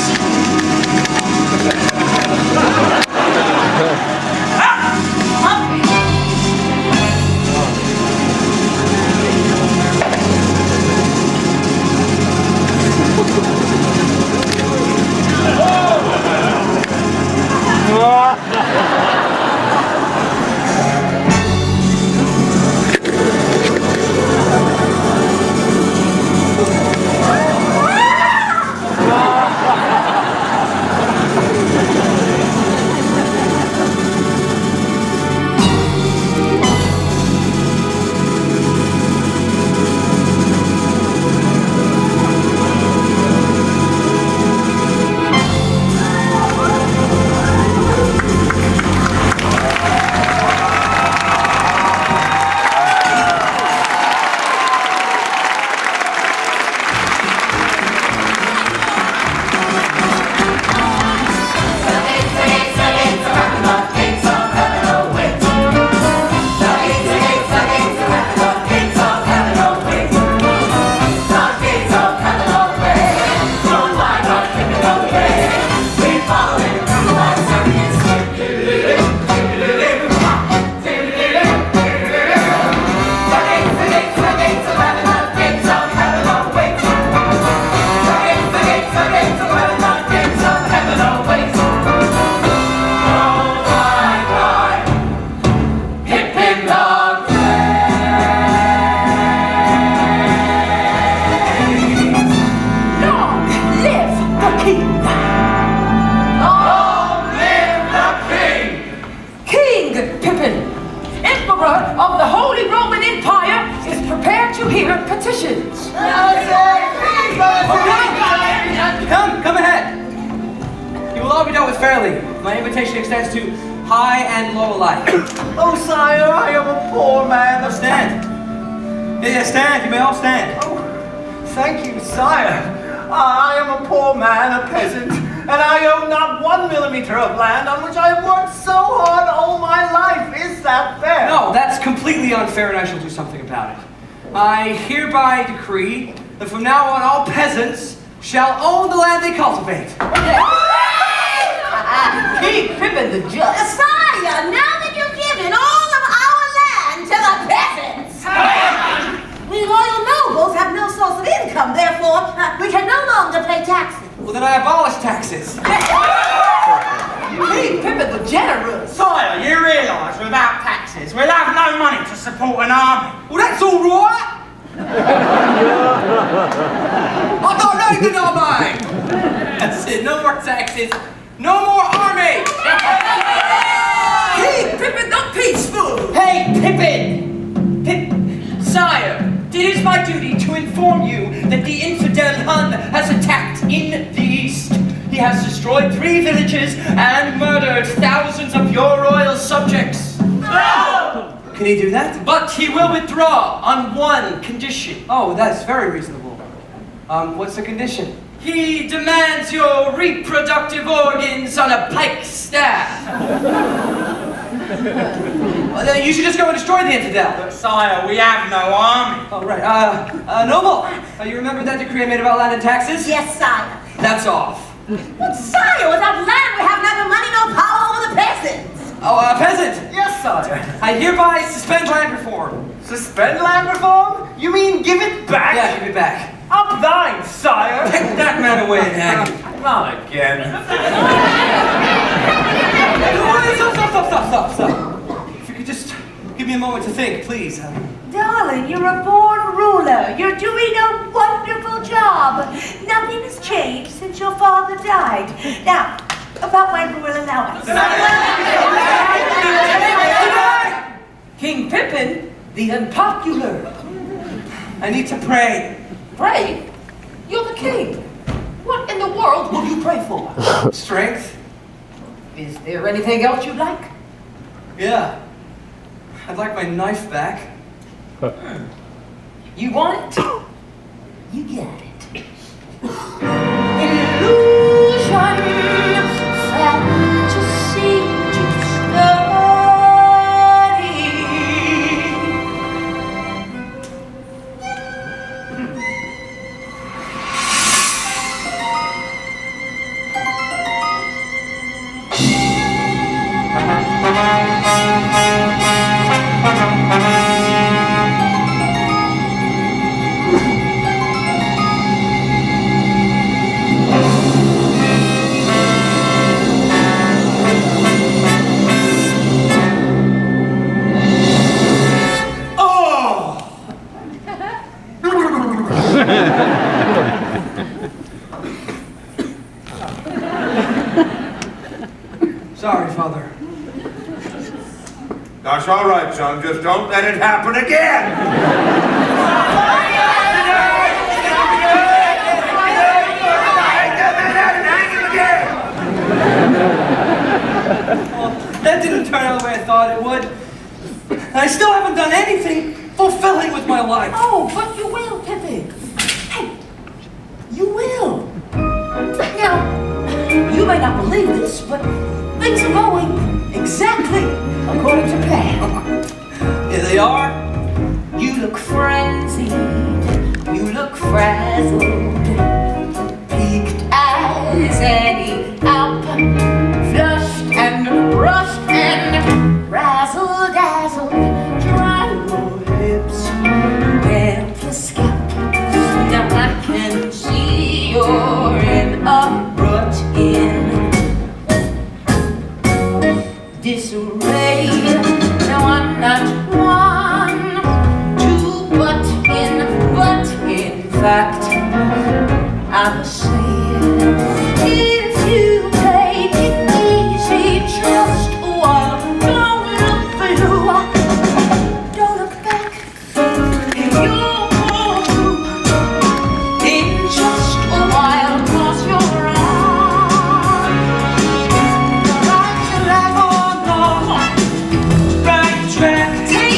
Pippin, Emperor of the Holy Roman Empire, is prepared to hear petitions. Come ahead. You will all be dealt with fairly. My invitation extends to high and low alike. Oh, sire, I am a poor man. Stand. Yeah, stand. You may all stand. Oh, thank you, sire. I am a poor man, a peasant, and I own not 1 millimeter of land on which I have worked so hard all my life. Is that fair? No, that's completely unfair, and I shall do something about it. I hereby decree that from now on all peasants shall own the land they cultivate. King Pippin the Just. Sire, now that you've given all of our land to the peasants, we royal nobles have no source of income, therefore we can no longer pay taxes. Well, then I abolish taxes. King Pippin the Generous. Sire, you realise without taxes we'll have no money to support an army. Well, that's all right. I don't need an army. That's it. No more taxes. No more army. King Pippin the Peaceful. Hey, Pippin! Sire, it is my duty to inform you that the infidel Hun has attacked in the east. He has destroyed 3 villages and murdered thousands of your royal subjects. Can he do that? But he will withdraw on one condition. Oh, that's very reasonable. What's the condition? He demands your reproductive organs on a pike staff. Well, then you should just go and destroy the infidel. But sire, we have no army. Oh, right. Noble, you remember that decree I made about land and taxes? Yes, sire. That's off. But sire, without land, we have neither money nor power over the peasants. Oh, peasant! Yes, sire. I hereby suspend land reform. Suspend land reform? You mean give it back? Yeah, give it back. Up thine, sire. Take that man away, hag. Not again. Stop. If you could just give me a moment to think, please. Darling, you're a born ruler. You're doing a wonderful job. Nothing has changed since your father died. Now, about my royal allowance. King Pippin, the unpopular. I need to pray. Pray? You're the king. What in the world will you pray for? Strength? Is there anything else you'd like? Yeah. I'd like my knife back. You want it? You get it. Illusion, fantasy to study. Sorry, Father. That's all right, son. Just don't let it happen again. Well, that didn't turn out the way I thought it would. And I still haven't done anything fulfilling with my life. Oh, but you will, Pippin. Hey, you will. Now, you may not believe this, but things are going exactly according to plan. Here they are. You look frenzied, you look frazzled, peaked as any Alp, flushed and brushed and razzle-dazzled, dry your lips, damp the scalp. Now I can see you're in a rut in disarray. Now I'm not one to butt in fact, I'm saying if you take it easy just a while, don't look for you, don't look back. If you're going through in just a while, cause you're on the right track. Oh no, right track. Take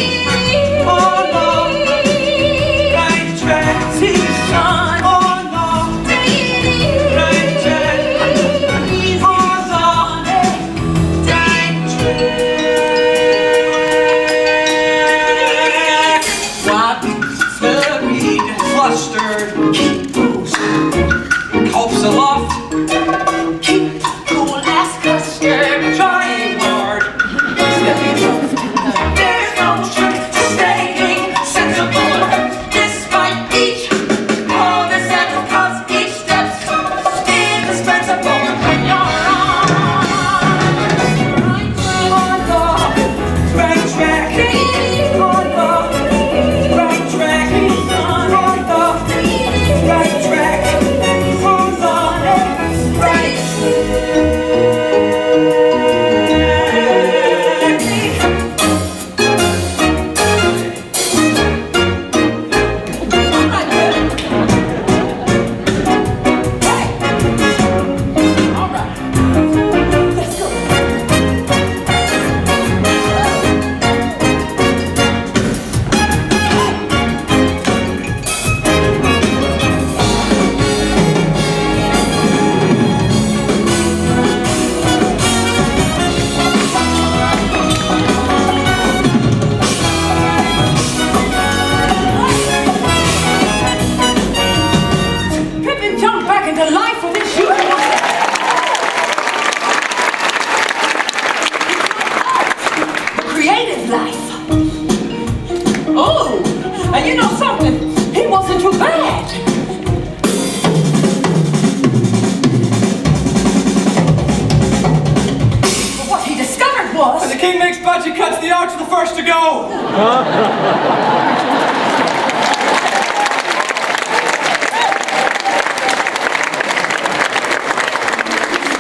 guards the first to go.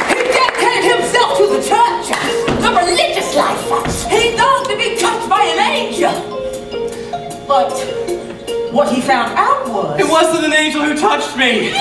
He dedicated himself to the church, the religious life. He longed to be touched by an angel. But what he found out was... It wasn't an angel who touched me.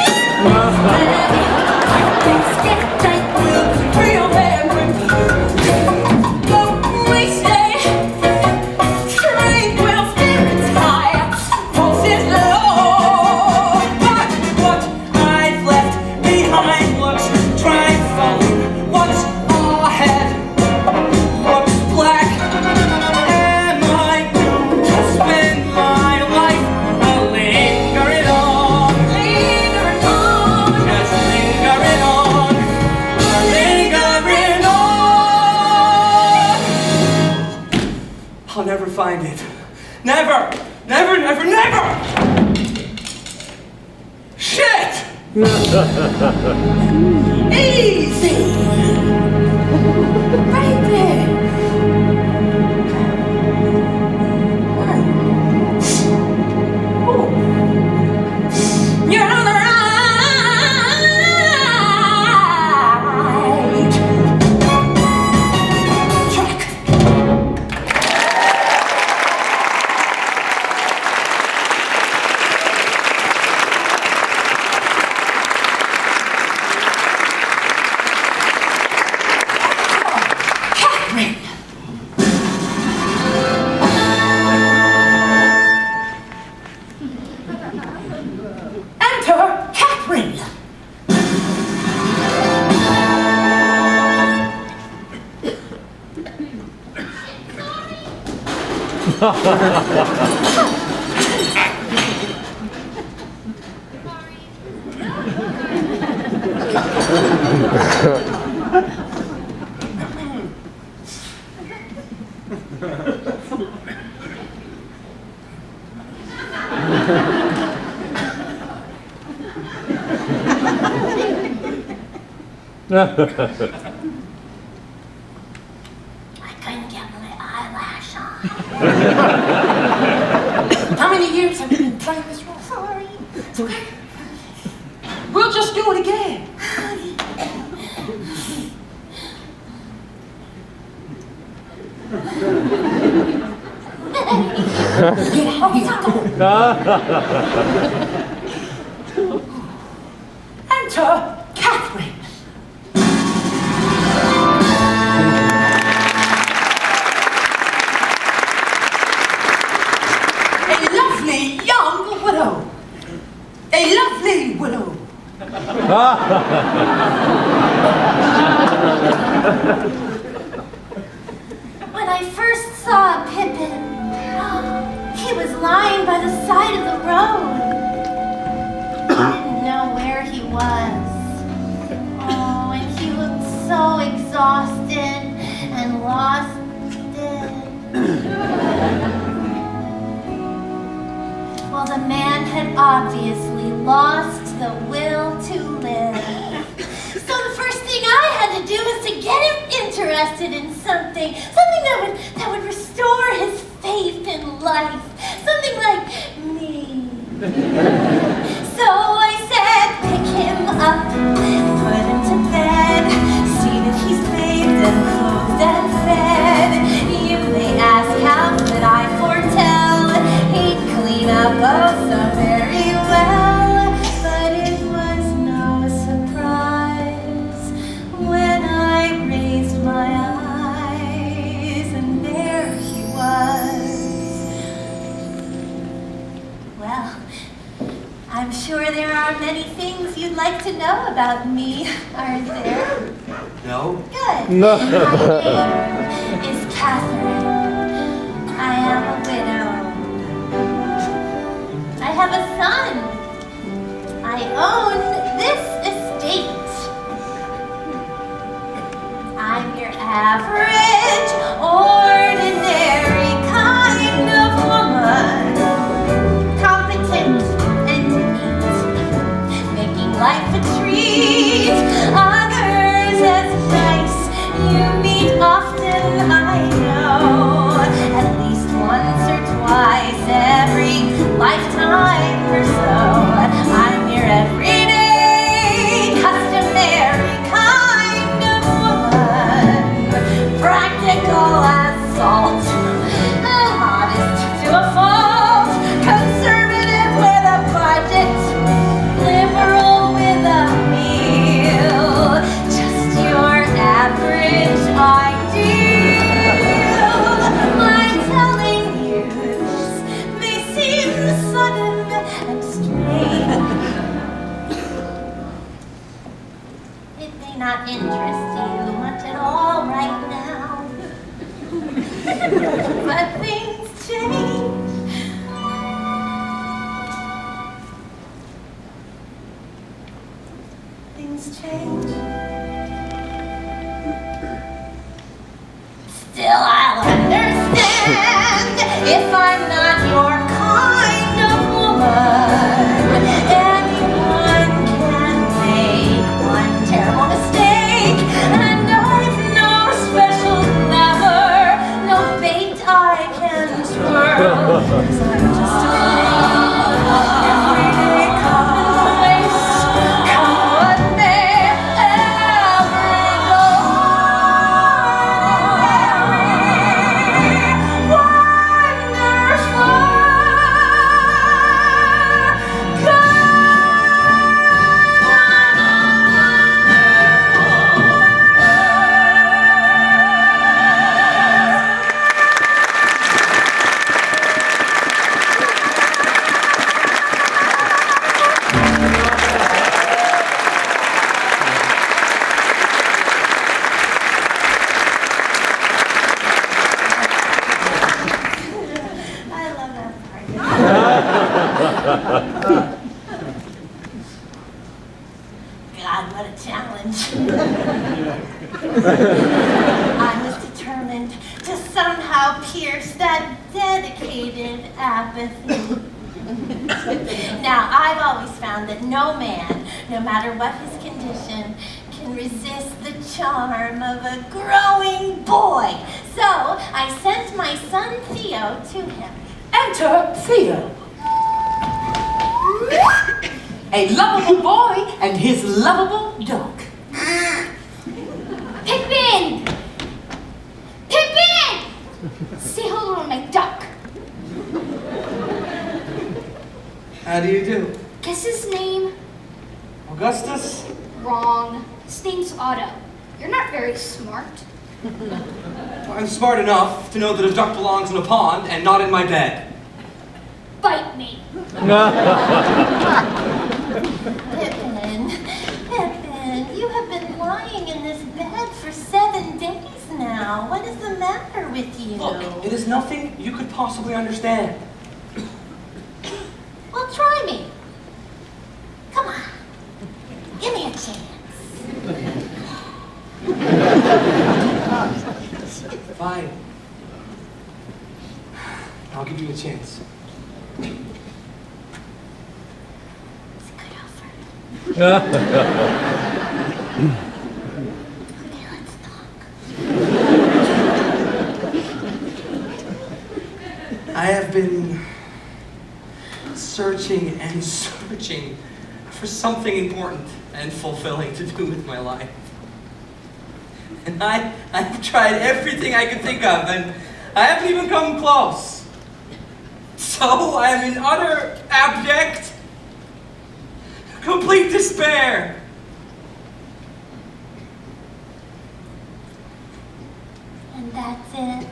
I'll never find it. Never! Never, never, never! Shit! Easy! Right there! Oh. You're on the right track! Enter Catherine! I couldn't get my eyelash on. How many years have you been playing this role? Sorry. It's okay. We'll just do it again. Enter Catherine. A lovely young widow. A lovely widow. When I first saw Pippin, he was lying by the side of the road. I didn't know where he was. Oh, and he looked so exhausted and lost. Well, the man had obviously lost the will to live. So the first thing I had to do was to get him interested in something that would restore his faith in life, something like me. So I said, pick him up, put him to bed, see that he's bathed and clothed and fed. You may ask, how could I foretell he'd clean up oh so very well? But it was no surprise when I raised my eyes and there he was. Well, I'm sure there are many things you'd like to know about me, aren't there? No? Good. My name is Catherine. I am a widow. I have a son. I own this estate. I'm your average, ordinary kind of woman. Competent and neat. Making life a treat. Others as nice. You meet often, I know. if I'm not your kind of woman. Anyone can make one terrible mistake, and I've no special glamour, no bait I can twirl, 'cause I'm just a everyday commonplace, come what may, every I love that part. God, what a challenge. I was determined to somehow pierce that dedicated apathy. Now, I've always found that no man, no matter what his condition, can resist the charm of a growing boy. So, I sent my son Theo to him. Enter Theo. A lovable boy and his lovable dog. Pippin! Pippin! Say hello to my duck. How do you do? Guess his name? Augustus? Wrong. His name's Otto. You're not very smart. I'm smart enough to know that a duck belongs in a pond and not in my bed. Bite me. Pippin, Pippin, you have been lying in this bed for 7 days now. What is the matter with you? Look, it is nothing you could possibly understand. Well, try me. Come on. Give me a chance. Fine. I'll give you a chance. It's a good offer. Okay, let's talk. I have been searching and searching for something important and fulfilling to do with my life. And I've tried everything I could think of, and I haven't even come close. So I am in utter abject, complete despair. And that's it.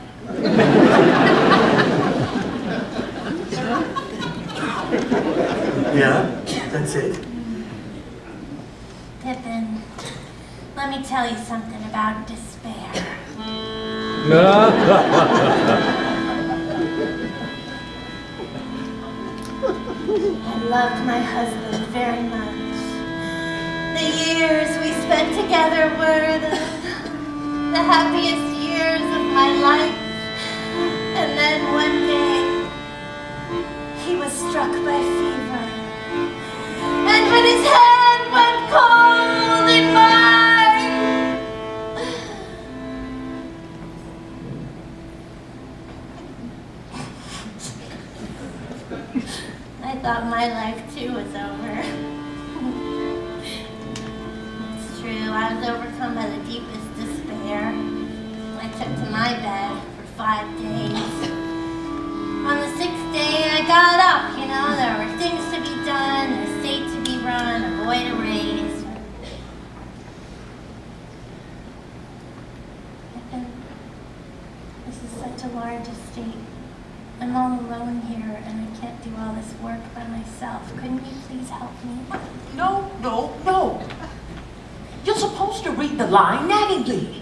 Yeah, that's it. Pippin, let me tell you something about despair. I loved my husband very much. The years we spent together were the happiest years of my life. And then one day, he was struck by fever. And when his hand went cold in mine, I thought my life too was over. It's true, I was overcome by the deepest despair. I took to my bed for 5 days. On the 6th day, I got up, you know, there were things to be done, an estate to be run, a boy to raise. This is such a large estate. I'm all alone here, and I can't do all this work by myself. Couldn't you please help me? No, no, no. You're supposed to read the line naggingly.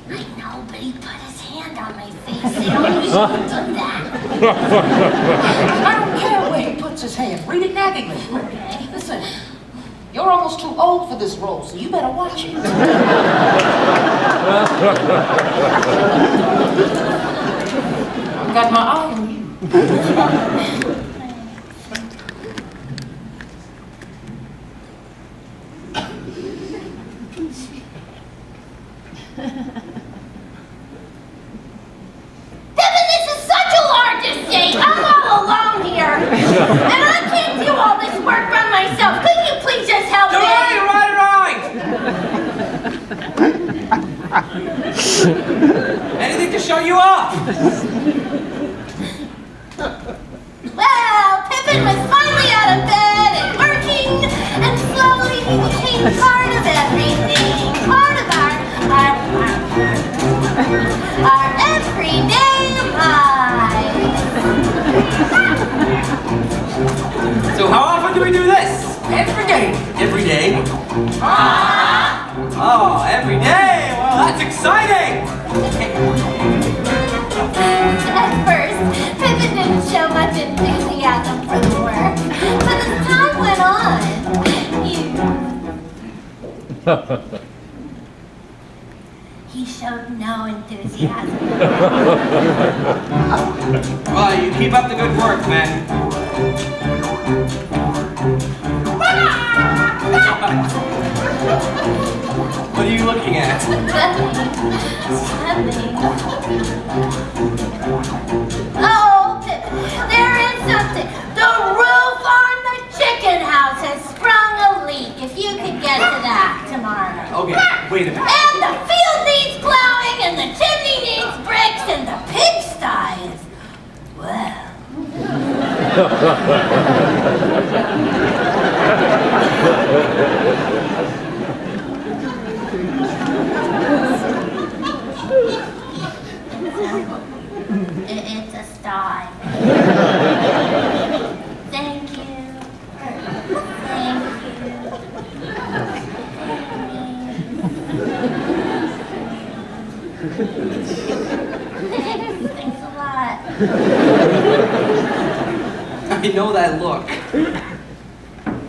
I know, but he put his hand on my face. They don't usually do that. I don't care where he puts his hand. Read it naggingly. Okay. Listen, you're almost too old for this role, so you better watch it. I've got my eye on you. Pippin, this is such a large estate. I'm all alone here. And I can't do all this work by myself. Couldn't you please just help me? Right. Anything to show you off? Well, Pippin was finally out of bed and working, and slowly he became part of everything. Part of our everyday lives. So how often do we do this? Every day. Every day? Oh, every day? Well, that's exciting! At first, Pippin didn't show much enthusiasm for the work, but as time went on, he showed no enthusiasm. Well, you keep up the good work, man. What are you looking at? Nothing. Oh, there is something. The roof on the chicken house has sprung a leak. If you could get to that tomorrow. Okay, wait a minute. And the field needs plowing, and the chimney needs bricks, and the pigsty is, well. It's a sty. Thank you. Thank you. Thanks a lot. I know that look.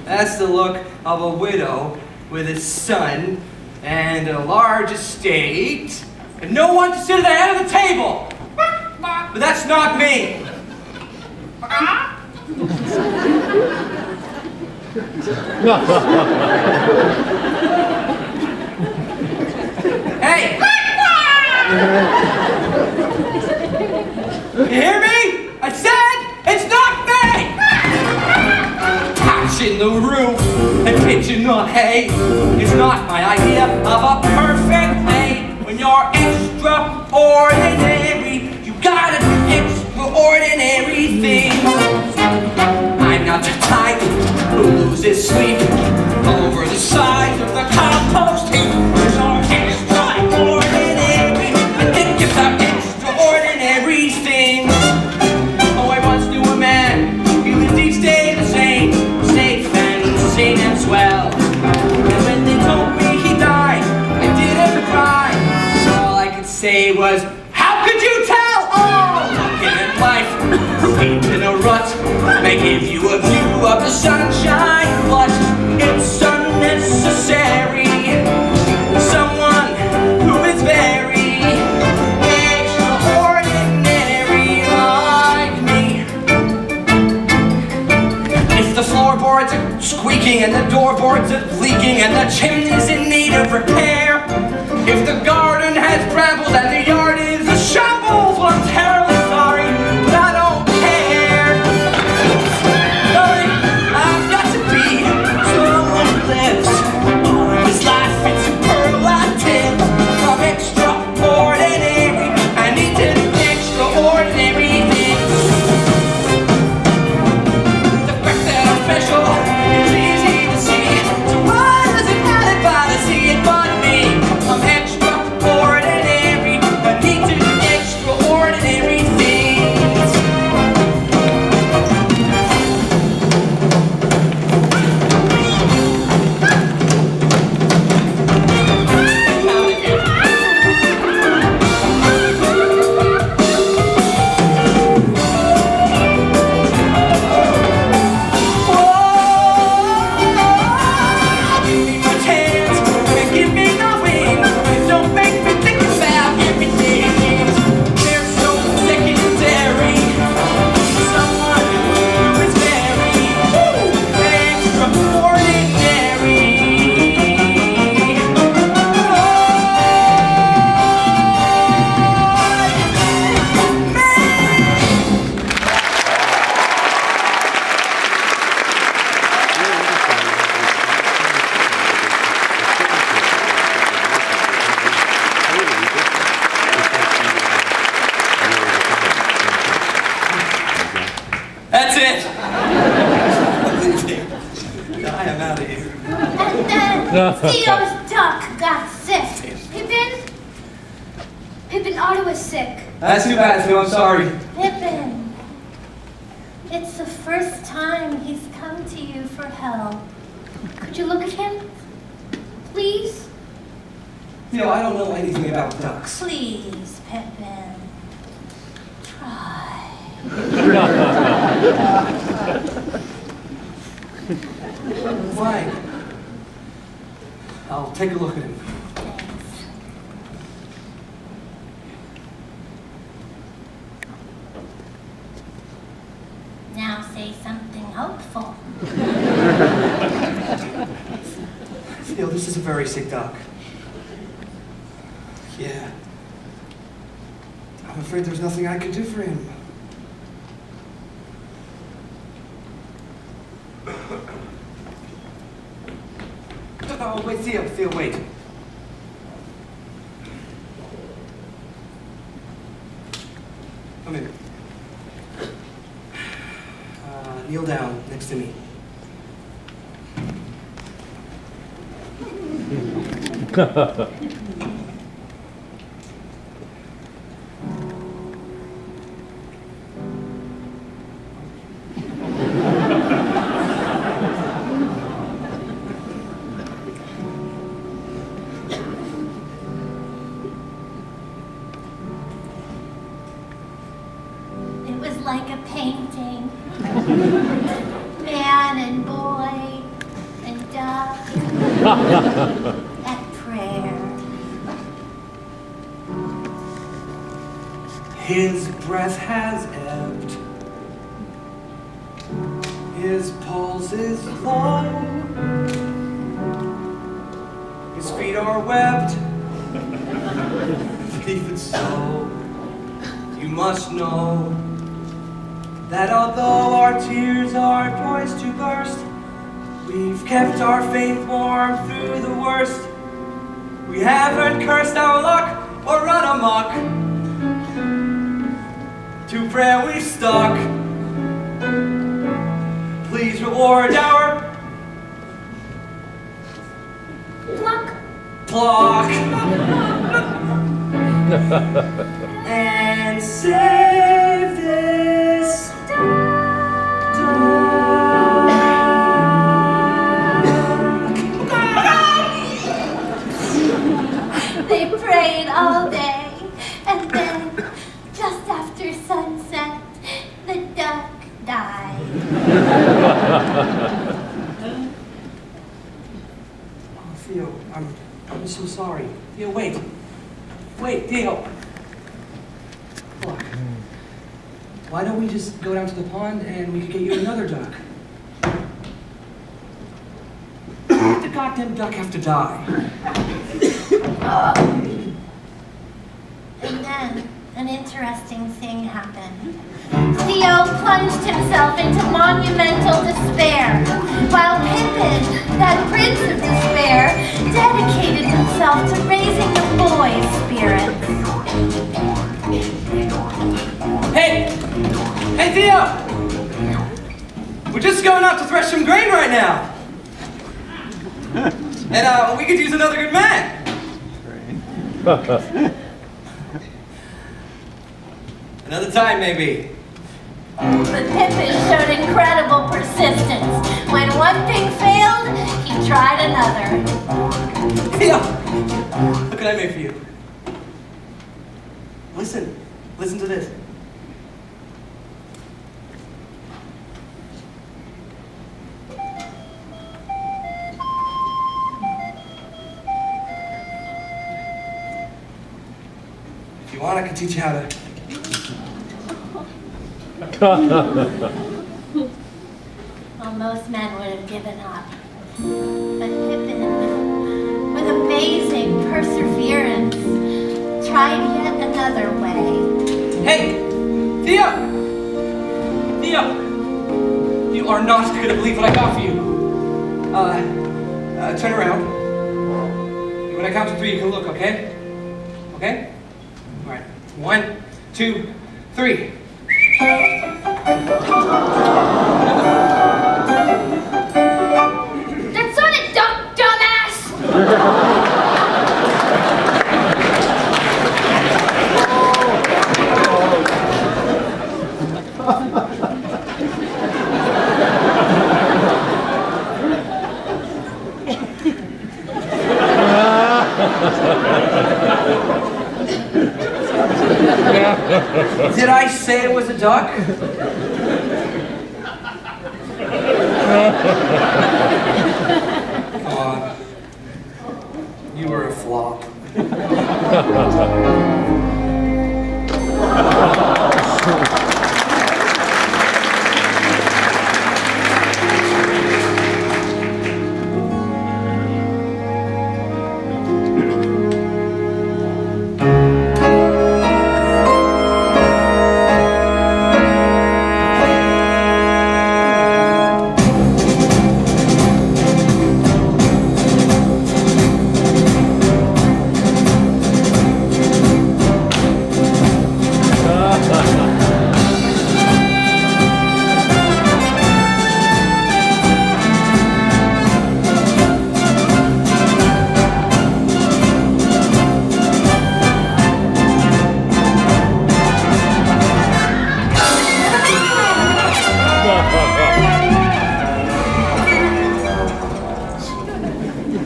That's the look of a widow with a son and a large estate and no one to sit at the head of the table. But that's not me. Hey! You hear me? I said it's not me! Patching the roof and pitching the hay is not my idea of a perfect day. When you're extraordinary, you gotta do extraordinary things. I'm not the type who loses sleep over the size of the compost heap. You're extraordinary, but think about extraordinary things. Oh, I once knew a man, he lived each day the same, safe and sane as well. And when they told me he died, I didn't cry. All I could say was, how could you tell? Oh, looking at life, deep in a rut, may give you a view of the sunshine, but it's unnecessary. Someone who is very extraordinary like me. If the floorboards are squeaking and the doorboards are leaking and the chimney's in need of repair, if the garden has brambles and the yard is a shambles, well, I'm terribly sorry, but I don't care. Sorry, I'm Theo's duck got sick. Pippin Otto is sick. That's too bad, Theo. I'm sorry. Pippin, it's the first time he's come to you for help. Could you look at him? Please? Theo, I don't know anything about ducks. Please, Pippin. Try. Fine. I'll take a look at him. Thanks. Now say something hopeful. Theo, this is a very sick duck. Yeah. I'm afraid there's nothing I could do for him. Oh, wait, Theo, wait. Come here. Kneel down next to me. It was like a painting. Man and boy and duck at prayer. His breath has ebbed. His pulse is low. His feet are webbed. Even so, you must know that although our tears are poised to burst, we've kept our faith warm through the worst. We haven't cursed our luck or run amok. To prayer we've stuck. Please reward our pluck and save this They prayed all day, and then, just after sunset, the duck died. Oh, Theo, I'm so sorry. Theo, wait. Wait, Theo. Look. Why don't we just go down to the pond and we could get you another duck? Why did the goddamn duck have to die? And then, an interesting thing happened. Theo plunged himself into monumental despair, while Pippin, that prince of despair, dedicated himself to raising the boy's spirits. Hey! Hey, Theo! We're just going out to thresh some grain right now. And we could use another good man. Another time, maybe. But Pippin showed incredible persistence. When one thing failed, he tried another. Theo! What can I make for you? Listen. Listen to this. If you want, I can teach you how to... Well, most men would have given up. But Pippin, with amazing perseverance, tried yet another way. Hey! Theo! Theo! You are not going to believe what I got for you. Turn around. When I count to 3, you can look, okay? Okay? All right. 1, 2, 3. That's not a duck, dumbass! Did I say it was a duck? Come on. You were a flop.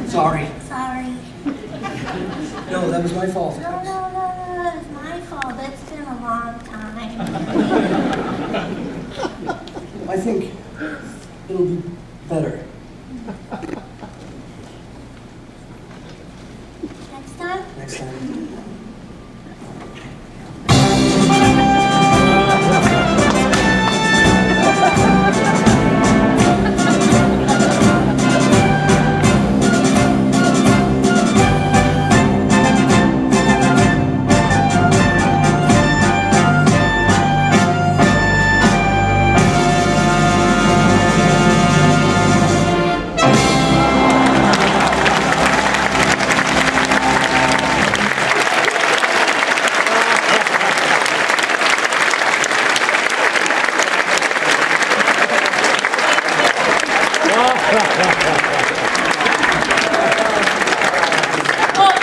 Sorry. Sorry. No, that was my fault. No, it's my fault. It's been a long time. I think it'll be better. Next time? Next time.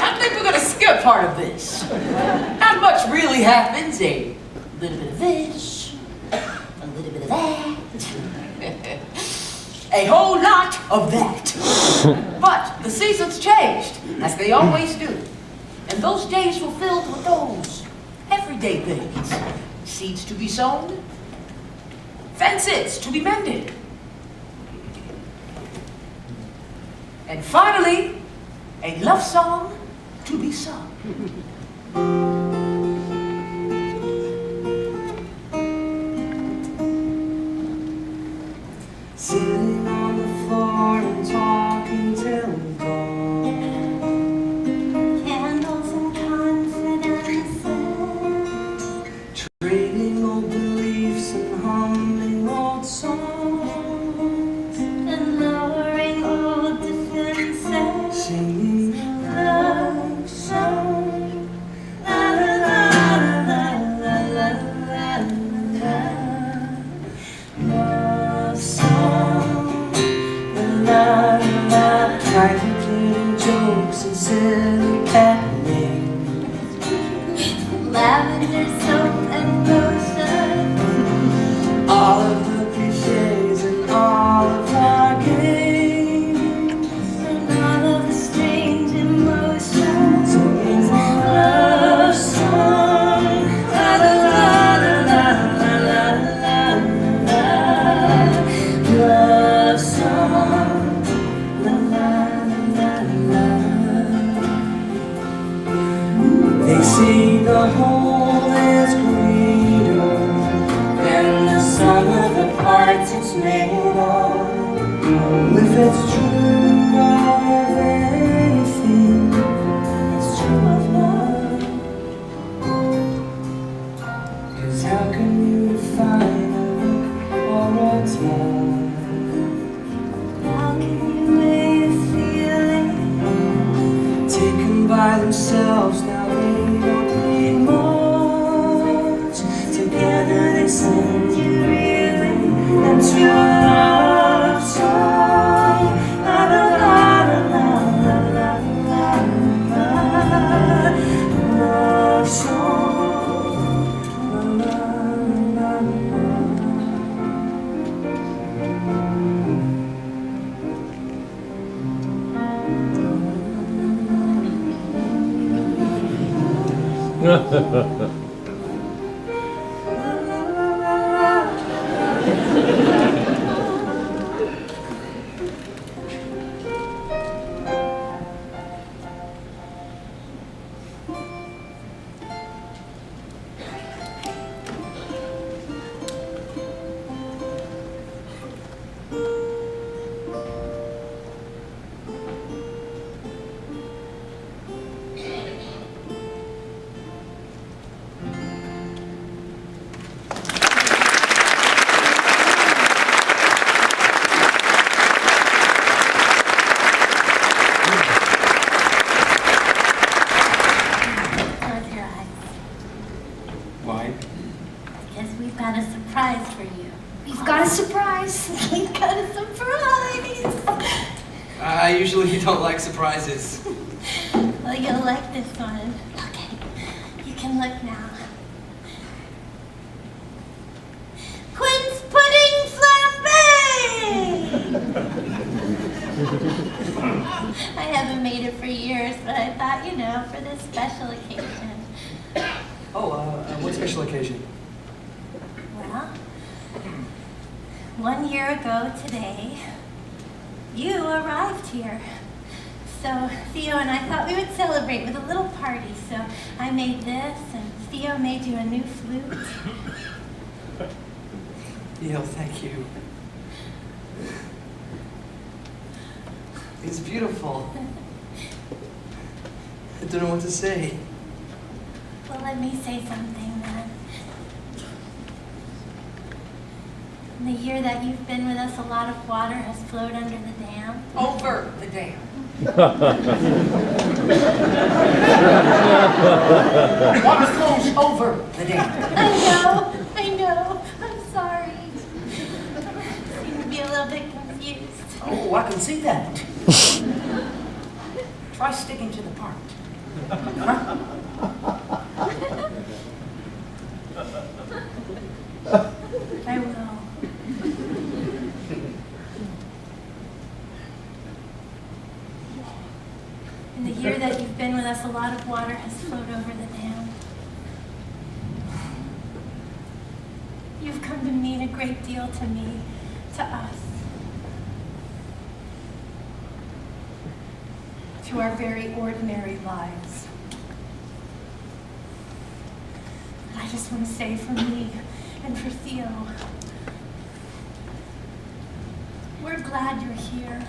I think we're gonna skip part of this. Not much really happens. A little bit of this, a little bit of that, a whole lot of that. But the seasons changed, as they always do. And those days were filled with those everyday things. Seeds to be sown, fences to be mended. And finally, a love song to be sung. Sitting on the floor and talking till dawn. Candles and confidences. Trading old beliefs and humming old songs. And lowering old defenses. Singing Love song. La la la la la la la la. Love song. la la la. Trifling jokes and silly cat names. Lavender soap and lotion. All of the cliches and all of our games. And all of the strange emotions. Singing Love song. La la la la la la la la. Love song. la la la la. They say the whole is greater than the sum of the parts it's made of. If it's true of anything, it's true of love. 'Cause how can you define a look or a tone? How can you weigh a feeling? Taken by themselves, now they don't need much. Together they send you reeling into a love song. La la la la la la la la. Love song. La la la la. Why? Because we've got a surprise for you. We've got a surprise. We've got a surprise. I usually don't like surprises. Well, you'll like this one. Okay, you can look now. Quinn's Pudding Flambe! I haven't made it for years, but I thought, for this special occasion. Oh, what special occasion? Well, 1 year ago today, you arrived here. So Theo and I thought we would celebrate with a little party. So I made this, and Theo made you a new flute. Theo, thank you. It's beautiful. I don't know what to say. Well, let me say something then. In the year that you've been with us, a lot of water has flowed under the dam. Over the dam. Water flows over the dam. I know. I'm sorry. I seem to be a little bit confused. Oh, I can see that. Try sticking to the part. Huh? I will. In the year that you've been with us, a lot of water has flowed over the dam. You've come to mean a great deal to me, to us, to our very ordinary lives. And I just want to say for me and for Theo, we're glad you're here.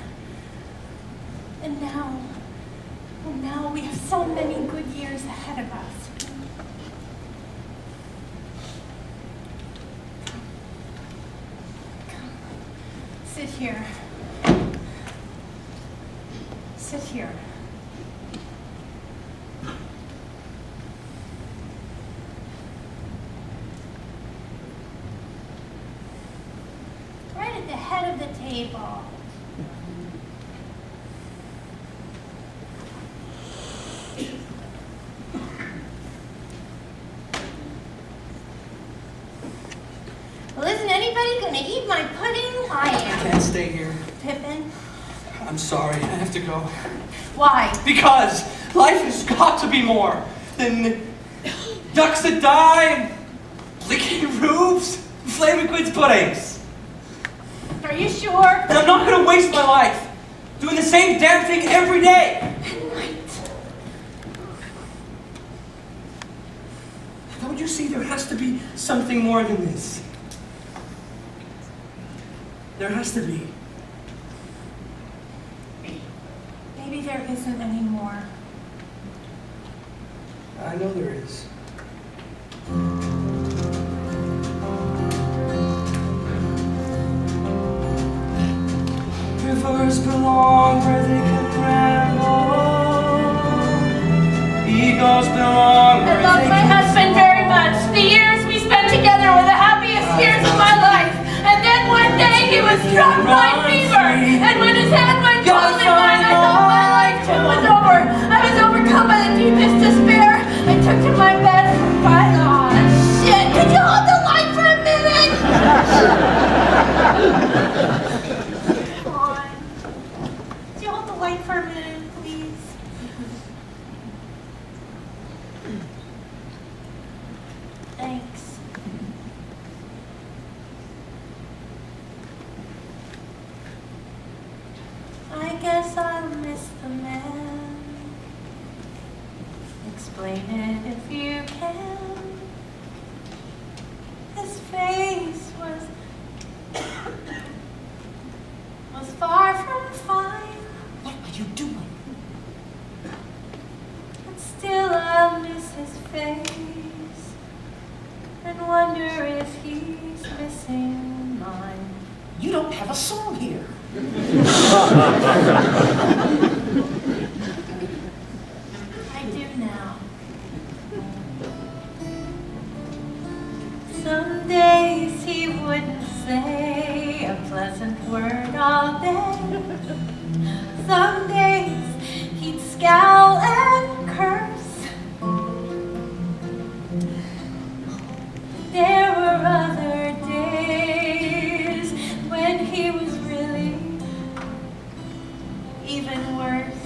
And now we have so many good years ahead of us. Come. Sit here. Sit here. Right at the head of the table. Well, isn't anybody going to eat my pudding? I I am. can't stay here. Pippin? I'm sorry, I have to go. Why? Because life has got to be more than ducks that die, licking roofs, flaming Quinn's puddings. Are you sure? And I'm not going to waste my life doing the same damn thing every day. Don't you see there has to be something more than this? There has to be. Maybe there isn't any more. I know there is. Rivers belong where they can ramble. Eagles belong where I love they my can husband very much. The years we spent together were the happiest years of my life. And then one day he was struck by fever. And when his hand went cold in mine, I thought my life too was over. I was overcome by the deepest despair. I took to my bed and cried, "Aw, shit, could you hold the light for a minute?" Come on. Could you hold the light for a minute, please? Thanks. I guess I'll miss the man. Explain it if you can. His face was far from fine. What are you doing? But still I'll miss his face and wonder if he's missing mine. You don't have a song here. I do now. Some days he wouldn't say a pleasant word all day. Some days he'd scowl and curse. There were other days when he was really even worse.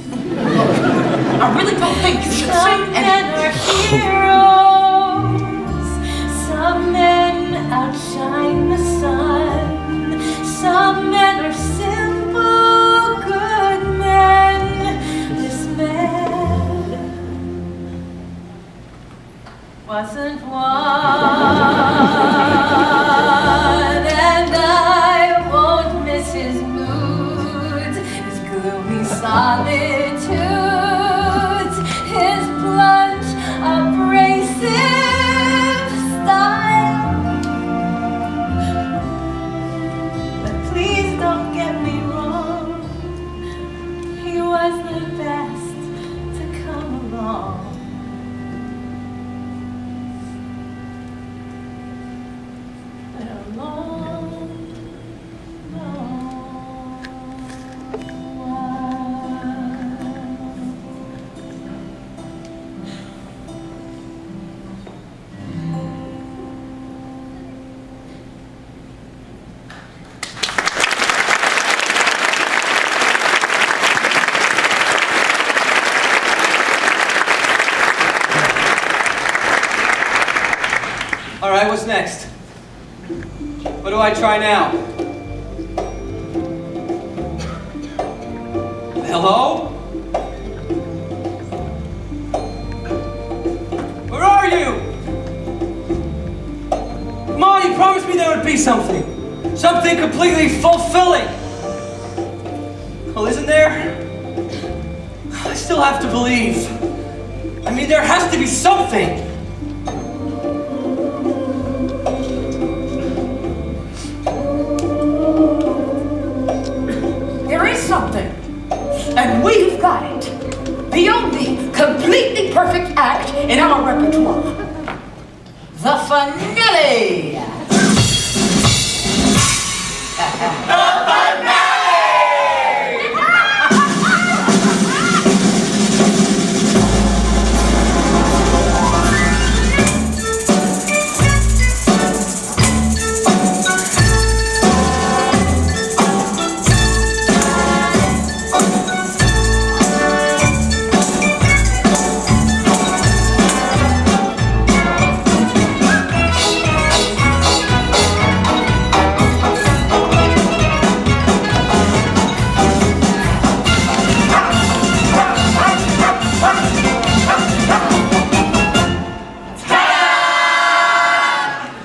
I really don't think you should Some sing men are heroes, some men outshine the sun, some men are simple, good men. This man wasn't one, and I won't miss his moods, his gloomy solitudes, his blunt, abrasive style. But please don't get me wrong, he was the best to come along. But a long, long All right, what's next? What do I try now? Hello? Where are you? Come on, you promised me there would be something. Something completely fulfilling. Well, isn't there? I still have to believe. I mean, there has to be something. There is something, and we've got it. The only completely perfect act in our repertoire. The finale!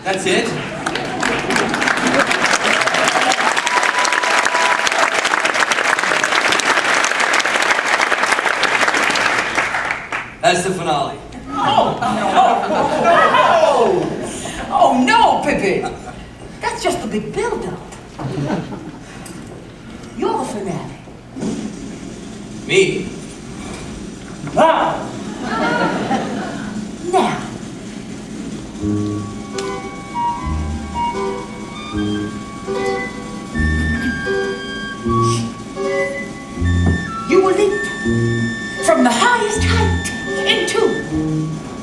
That's it? That's the finale. Oh no, Pippin! That's just the big build-up. You're the finale. Me? Now, you will leap from the highest height into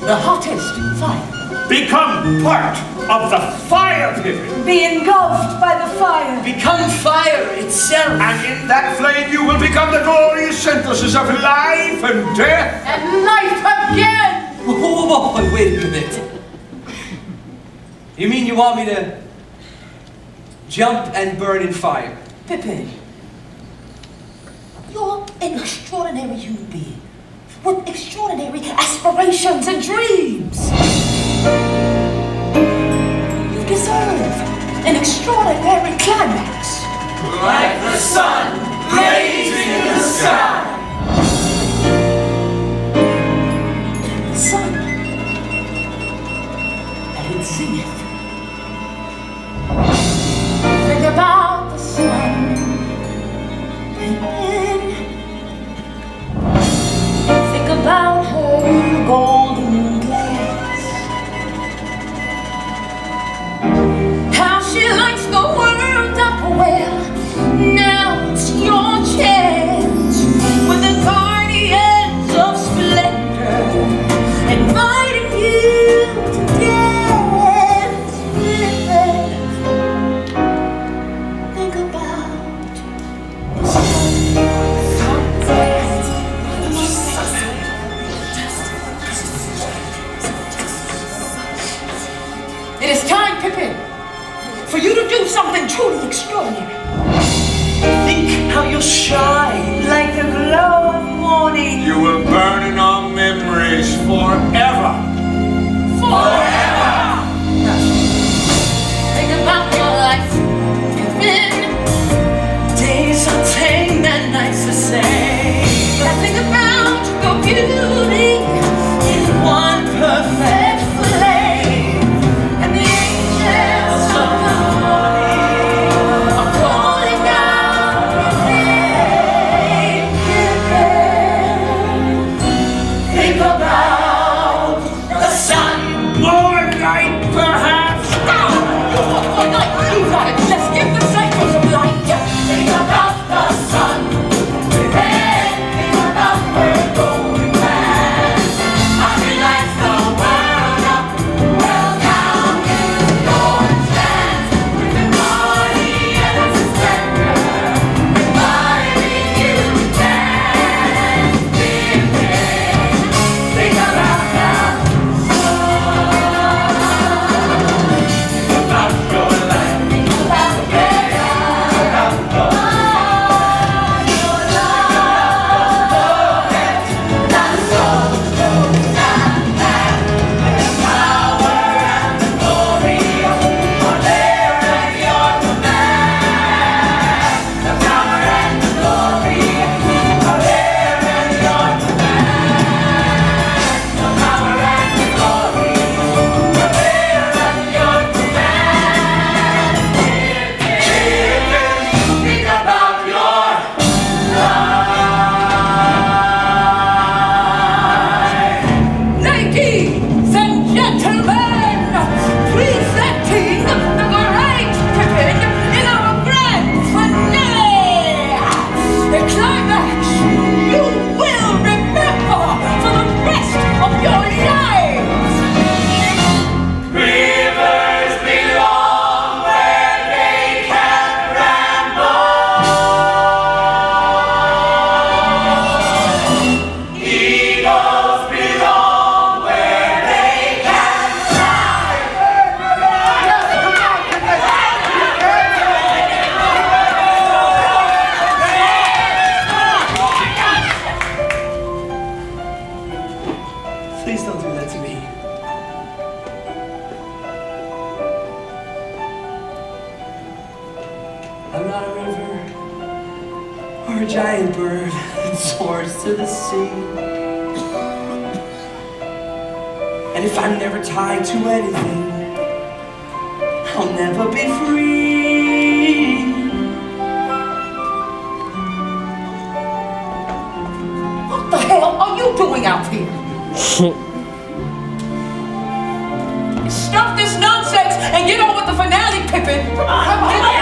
the hottest fire. Become part of the fire, Pippin. Be engulfed by the fire. Become fire itself. And in that flame you will become the glorious synthesis of life and death. And life again! Whoa, wait a minute. You mean you want me to jump and burn in fire? Pippin, you're an extraordinary human being with extraordinary aspirations and dreams. You deserve an extraordinary climax. Like the sun blazing in the sky. The sun at its zenith. Think about the sun, Pippin. Think about her golden glance. time, Pippin, for you to do something truly extraordinary. Think how you'll shine. Like the glow of morning. You will burn in our memories forever. Forever! Think about your life, Pippin. Days are tame and nights the same. But think about your beauty in one perfect flame. And the angels of the morning are calling out your name, Pippin. Think about the sun. More light, perhaps. More light, you got it. Let's give the cycle some light. Think about the sun. Pippin. Think about her golden glance. As she lights the world up, welcome into your dance. With the glory and its splendor, reminding you to dance. Pippin. Think about the Ladies and gentlemen, presenting the great Pippin in our grand finale. The climax you will remember for the rest of your lives. Rivers belong where they can ramble. Eagles belong where they can fly. Please don't do that to me. I'm not a river or a giant bird that soars to the sea. And if I'm never tied to anything, I'll never be free. What the hell are you doing out here? Stop this nonsense and get on with the finale, Pippin. Come on, get on.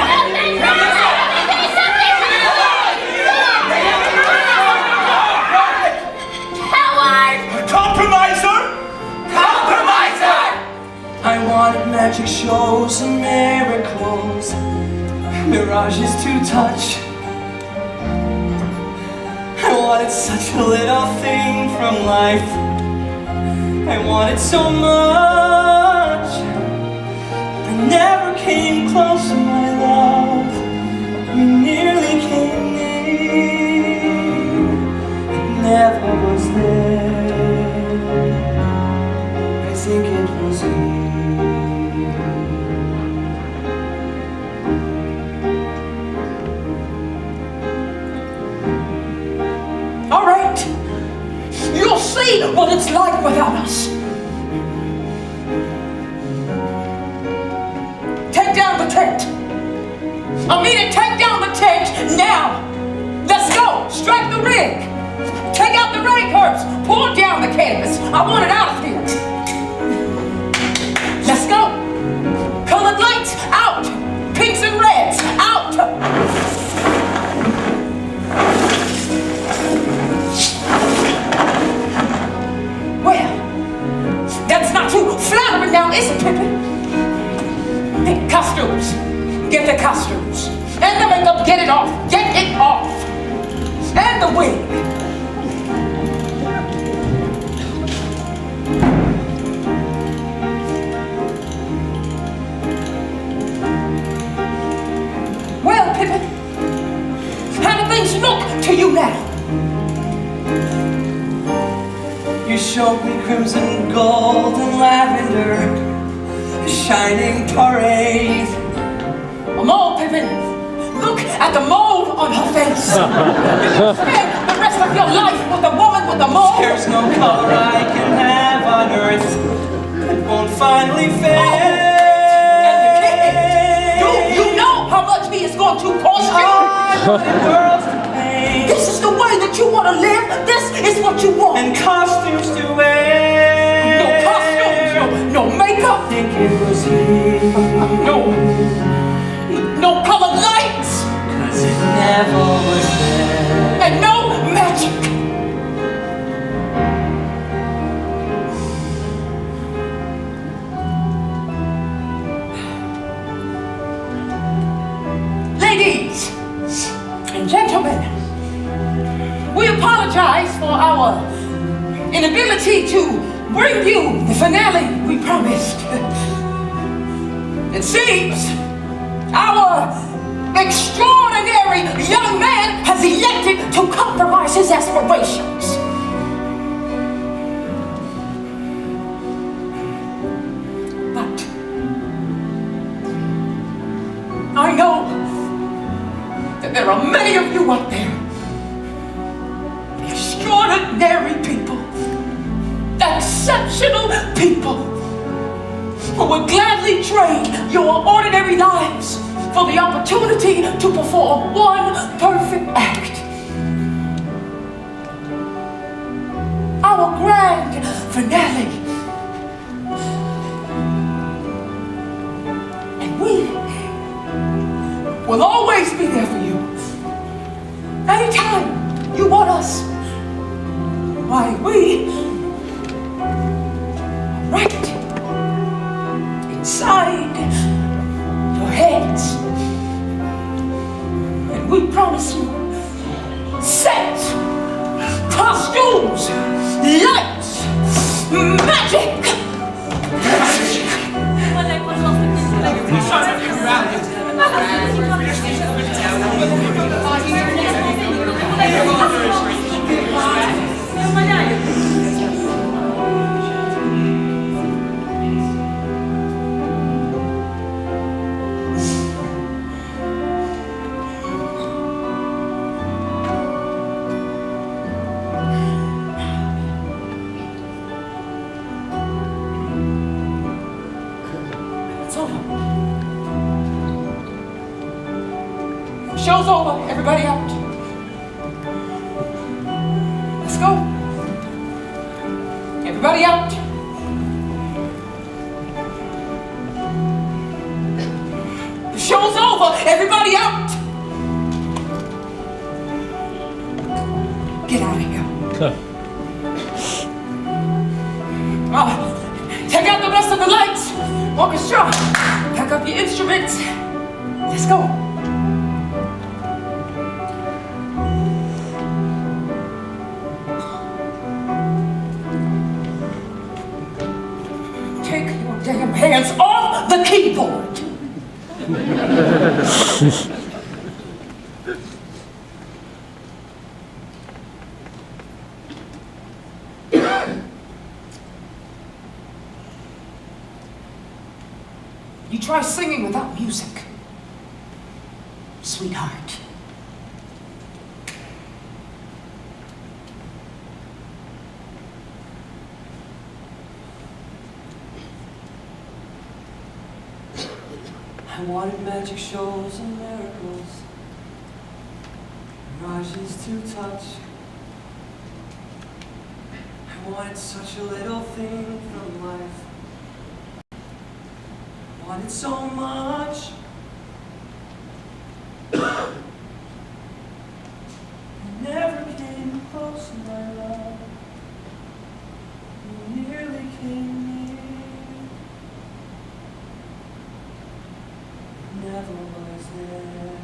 I wanted magic shows and miracles, mirages to touch. I wanted such a little thing from life. I wanted so much. I never came close to my love. We nearly came near. It never was there. I think it was here. All right, you'll see what it's like without us. Take down the tent. I mean it, take down the tent now. Let's go, strike the rig. Take out the rain curves, pull down the canvas. I want it out of here. Let's go. Colored lights, out. Pinks and reds, out. Well, that's not too flattering now, is it, Pippin? Hey, costumes. Get the costumes. And the makeup, get it off. Get it off. And the wig. showed me crimson, gold, and lavender, a shining parade. A mole, Pippin. Look at the mole on her face. You spend the rest of your life with a woman with a mole. There's no color I can have on earth that won't finally fade. And the kid, you know how much he is going to cost you? Worlds to pay. This is the way that you want to live? This is what you want? And costumes to wear. No costumes, no makeup. I think it was he. No colored lights. 'Cause it never was there. And no magic. Ladies and gentlemen, we apologize for our inability to bring you the finale we promised. It seems our extraordinary young man has elected to compromise his aspirations. But I know that there are many of you out there, extraordinary people, exceptional people, who would gladly trade your ordinary lives for the opportunity to perform one perfect act. Our grand finale. And we will always be there for you. Anytime you want us. Why, we are right inside your heads. And we promise you sets, costumes, lights, magic. It's over. Show's over. Everybody out. Let's go. Everybody out. The show's over. Everybody out. Get out of here. Take out the rest of the lights. Orchestra, pack up your instruments. Let's go. Take your damn hands off the keyboard. You try singing without music, sweetheart. I wanted magic shows and miracles, mirages to touch. I wanted such a little thing from life. Wanted so much. You never came close, my love. You nearly came near. Never was there.